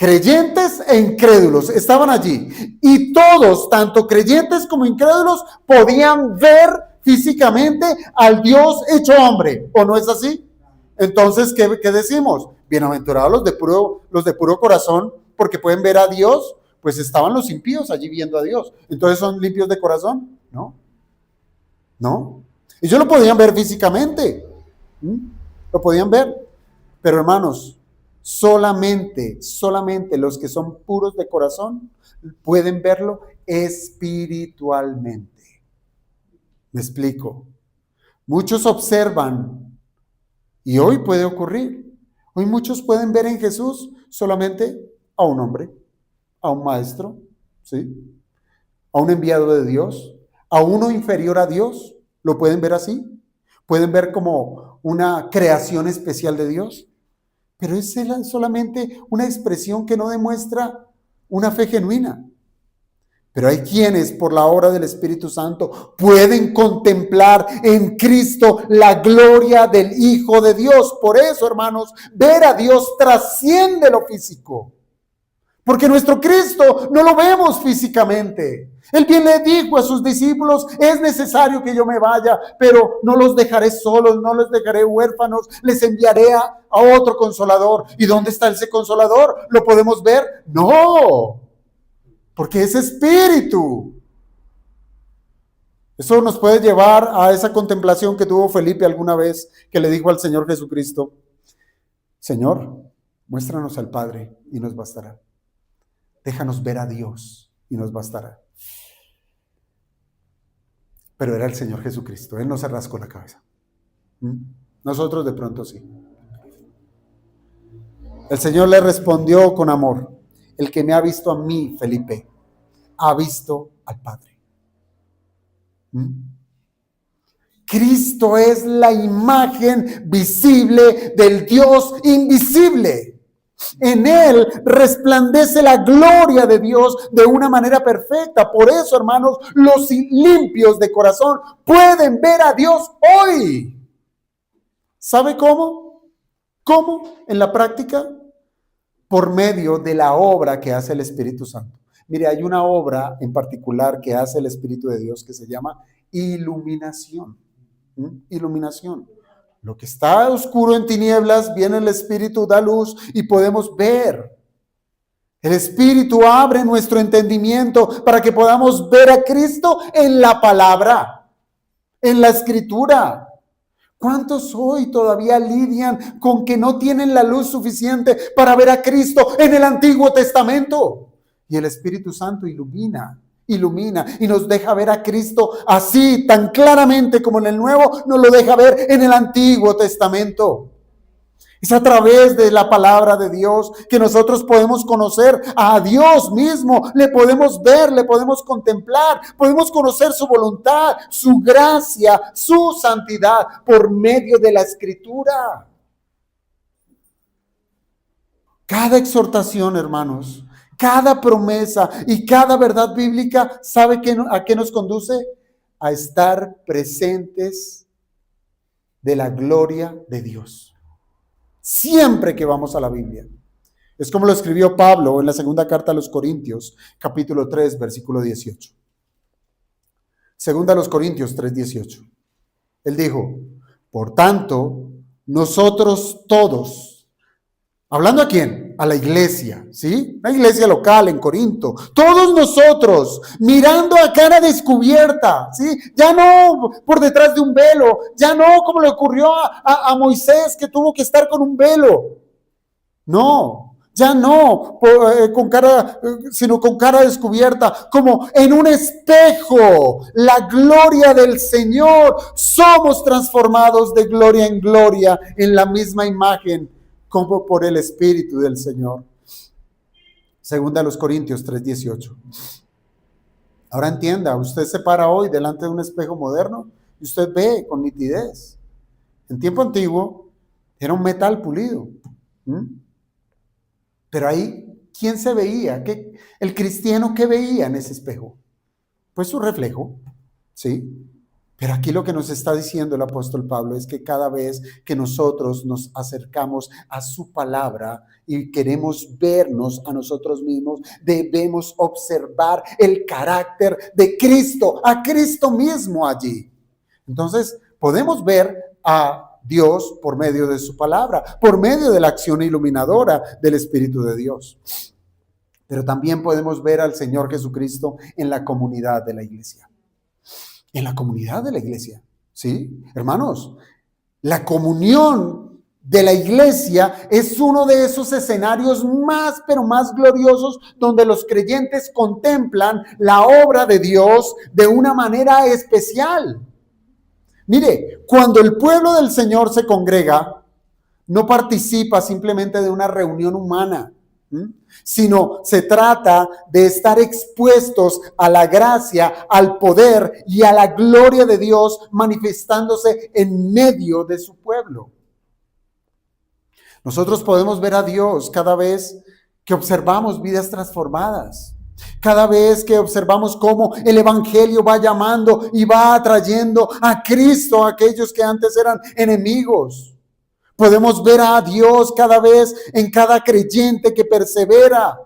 Creyentes e incrédulos estaban allí. Y todos, tanto creyentes como incrédulos, podían ver físicamente al Dios hecho hombre. ¿O no es así? Entonces, ¿qué decimos? Bienaventurados los de puro corazón, porque pueden ver a Dios. Pues estaban los impíos allí viendo a Dios. Entonces, ¿son limpios de corazón? No. No. Ellos lo podían ver físicamente. Lo podían ver. Pero hermanos, solamente los que son puros de corazón pueden verlo espiritualmente. Me explico. Muchos observan, y hoy puede ocurrir. Hoy muchos pueden ver en Jesús solamente a un hombre, a un maestro, ¿sí? A un enviado de Dios, a uno inferior a Dios. ¿Lo pueden ver así? Pueden ver como una creación especial de Dios. Pero es solamente una expresión que no demuestra una fe genuina. Pero hay quienes, por la obra del Espíritu Santo, pueden contemplar en Cristo la gloria del Hijo de Dios. Por eso, hermanos, ver a Dios trasciende lo físico. Porque nuestro Cristo no lo vemos físicamente. Él bien le dijo a sus discípulos, es necesario que yo me vaya, pero no los dejaré solos, no los dejaré huérfanos, les enviaré a otro consolador. ¿Y dónde está ese consolador? ¿Lo podemos ver? No, porque es espíritu. Eso nos puede llevar a esa contemplación que tuvo Felipe alguna vez, que le dijo al Señor Jesucristo, Señor, muéstranos al Padre y nos bastará. Déjanos ver a Dios y nos bastará. Pero era el Señor Jesucristo. Él no se rascó la cabeza. Nosotros de pronto sí. El Señor le respondió con amor. El que me ha visto a mí, Felipe, ha visto al Padre. Cristo es la imagen visible del Dios invisible. En Él resplandece la gloria de Dios de una manera perfecta. Por eso, hermanos, los limpios de corazón pueden ver a Dios hoy. ¿Sabe cómo? ¿Cómo? En la práctica, por medio de la obra que hace el Espíritu Santo. Mire, hay una obra en particular que hace el Espíritu de Dios que se llama iluminación. Iluminación. Lo que está oscuro en tinieblas, viene el Espíritu, da luz y podemos ver. El Espíritu abre nuestro entendimiento para que podamos ver a Cristo en la palabra, en la Escritura. ¿Cuántos hoy todavía lidian con que no tienen la luz suficiente para ver a Cristo en el Antiguo Testamento? Y el Espíritu Santo ilumina y nos deja ver a Cristo así, tan claramente como en el Nuevo, nos lo deja ver en el Antiguo Testamento. Es a través de la palabra de Dios que nosotros podemos conocer a Dios mismo, le podemos ver, le podemos contemplar, podemos conocer su voluntad, su gracia, su santidad por medio de la Escritura. Cada exhortación, hermanos, cada promesa y cada verdad bíblica, ¿sabe a qué nos conduce? A estar presentes de la gloria de Dios. Siempre que vamos a la Biblia. Es como lo escribió Pablo en la segunda carta a los Corintios, capítulo 3, versículo 18. Segunda a los Corintios 3, 18. Él dijo, por tanto, nosotros todos, ¿hablando a quién? A la iglesia, ¿sí? La iglesia local en Corinto. Todos nosotros, mirando a cara descubierta, ¿sí? Ya no por detrás de un velo, ya no como le ocurrió a Moisés que tuvo que estar con un velo. No, ya no sino con cara descubierta, como en un espejo, la gloria del Señor. Somos transformados de gloria en gloria en la misma imagen, como por el Espíritu del Señor. Segunda a los Corintios 3:18. Ahora entienda, usted se para hoy delante de un espejo moderno y usted ve con nitidez. En tiempo antiguo era un metal pulido. Pero ahí, ¿quién se veía? ¿El cristiano qué veía en ese espejo? Pues su reflejo, ¿sí? Pero aquí lo que nos está diciendo el apóstol Pablo es que cada vez que nosotros nos acercamos a su palabra y queremos vernos a nosotros mismos, debemos observar el carácter de Cristo, a Cristo mismo allí. Entonces, podemos ver a Dios por medio de su palabra, por medio de la acción iluminadora del Espíritu de Dios. Pero también podemos ver al Señor Jesucristo en la comunidad de la iglesia. En la comunidad de la iglesia, ¿sí? Hermanos, la comunión de la iglesia es uno de esos escenarios más, pero más gloriosos donde los creyentes contemplan la obra de Dios de una manera especial. Mire, cuando el pueblo del Señor se congrega, no participa simplemente de una reunión humana, sino se trata de estar expuestos a la gracia, al poder y a la gloria de Dios manifestándose en medio de su pueblo. Nosotros podemos ver a Dios cada vez que observamos vidas transformadas. Cada vez que observamos cómo el evangelio va llamando y va atrayendo a Cristo a aquellos que antes eran enemigos. Podemos ver a Dios cada vez en cada creyente que persevera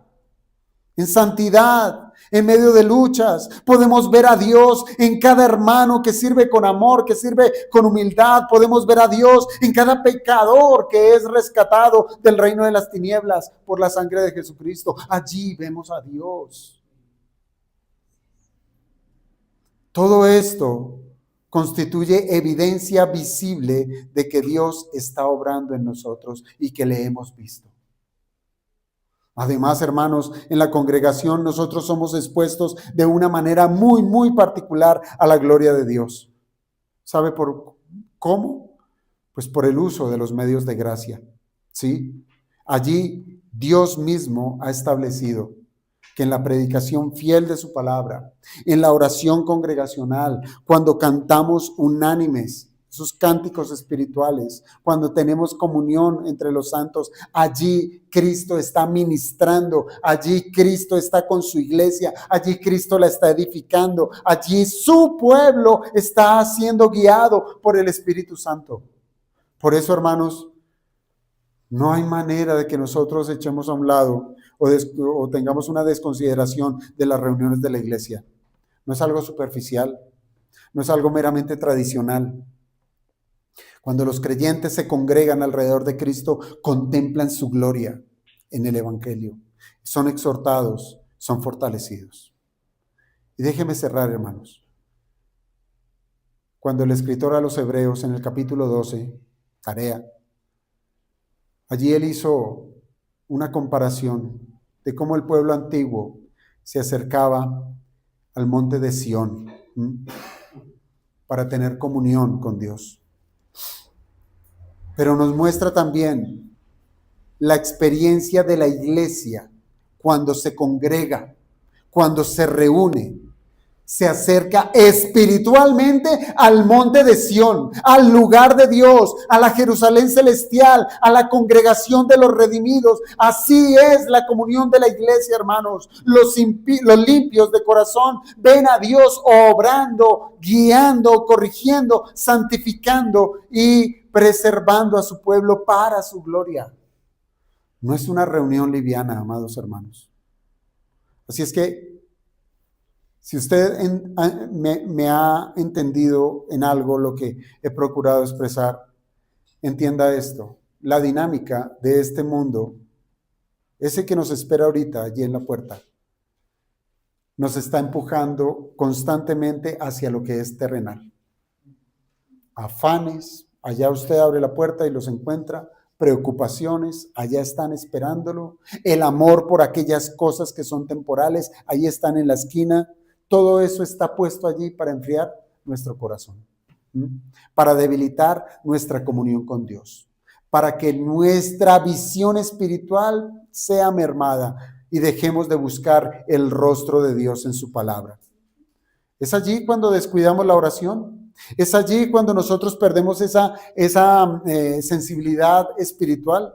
en santidad, en medio de luchas. Podemos ver a Dios en cada hermano que sirve con amor, que sirve con humildad. Podemos ver a Dios en cada pecador que es rescatado del reino de las tinieblas por la sangre de Jesucristo. Allí vemos a Dios. Todo esto constituye evidencia visible de que Dios está obrando en nosotros y que le hemos visto. Además, hermanos, en la congregación nosotros somos expuestos de una manera muy, muy particular a la gloria de Dios. ¿Sabe por cómo? Pues por el uso de los medios de gracia, ¿sí? Allí Dios mismo ha establecido que en la predicación fiel de su palabra, en la oración congregacional, cuando cantamos unánimes, esos cánticos espirituales, cuando tenemos comunión entre los santos, allí Cristo está ministrando, allí Cristo está con su iglesia, allí Cristo la está edificando, allí su pueblo está siendo guiado por el Espíritu Santo. Por eso, hermanos, no hay manera de que nosotros echemos a un lado o tengamos una desconsideración de las reuniones de la iglesia. No es algo superficial, no es algo meramente tradicional. Cuando los creyentes se congregan alrededor de Cristo, contemplan su gloria en el evangelio. Son exhortados, son fortalecidos. Y déjeme cerrar, hermanos. Cuando el escritor a los Hebreos en el capítulo 12, tarea, allí él hizo una comparación de cómo el pueblo antiguo se acercaba al monte de Sión para tener comunión con Dios. Pero nos muestra también la experiencia de la iglesia cuando se congrega, cuando se reúne, se acerca espiritualmente al monte de Sión, al lugar de Dios, a la Jerusalén celestial, a la congregación de los redimidos. Así es la comunión de la iglesia, hermanos. Los limpios de corazón ven a Dios obrando, guiando, corrigiendo, santificando y preservando a su pueblo para su gloria. No es una reunión liviana, amados hermanos. Así es que si usted me ha entendido en algo lo que he procurado expresar, entienda esto. La dinámica de este mundo, ese que nos espera ahorita allí en la puerta, nos está empujando constantemente hacia lo que es terrenal. Afanes, allá usted abre la puerta y los encuentra. Preocupaciones, allá están esperándolo. El amor por aquellas cosas que son temporales, ahí están en la esquina. Todo eso está puesto allí para enfriar nuestro corazón, para debilitar nuestra comunión con Dios, para que nuestra visión espiritual sea mermada y dejemos de buscar el rostro de Dios en su palabra. Es allí cuando descuidamos la oración. Es allí cuando nosotros perdemos esa sensibilidad espiritual,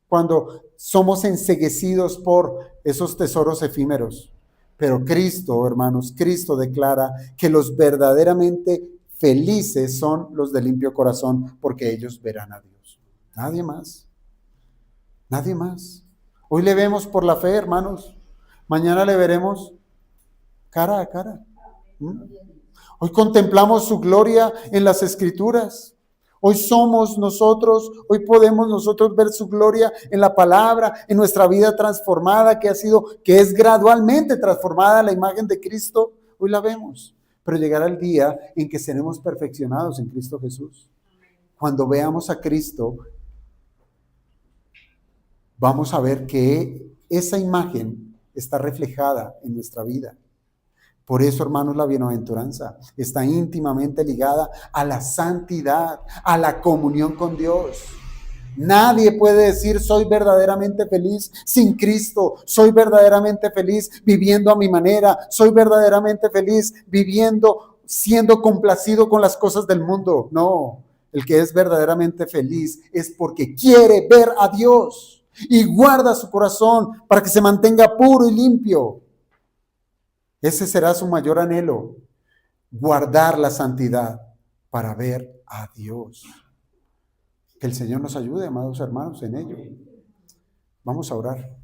cuando somos enceguecidos por esos tesoros efímeros. Pero Cristo, hermanos, Cristo declara que los verdaderamente felices son los de limpio corazón, porque ellos verán a Dios. Nadie más. Nadie más. Hoy le vemos por la fe, hermanos. Mañana le veremos cara a cara. Hoy contemplamos su gloria en las Escrituras. Hoy somos nosotros, hoy podemos nosotros ver su gloria en la palabra, en nuestra vida transformada que es gradualmente transformada a la imagen de Cristo. Hoy la vemos, pero llegará el día en que seremos perfeccionados en Cristo Jesús. Cuando veamos a Cristo, vamos a ver que esa imagen está reflejada en nuestra vida. Por eso, hermanos, la bienaventuranza está íntimamente ligada a la santidad, a la comunión con Dios. Nadie puede decir soy verdaderamente feliz sin Cristo, soy verdaderamente feliz viviendo a mi manera, soy verdaderamente feliz viviendo, siendo complacido con las cosas del mundo. No, el que es verdaderamente feliz es porque quiere ver a Dios y guarda su corazón para que se mantenga puro y limpio. Ese será su mayor anhelo, guardar la santidad para ver a Dios. Que el Señor nos ayude, amados hermanos, en ello. Vamos a orar.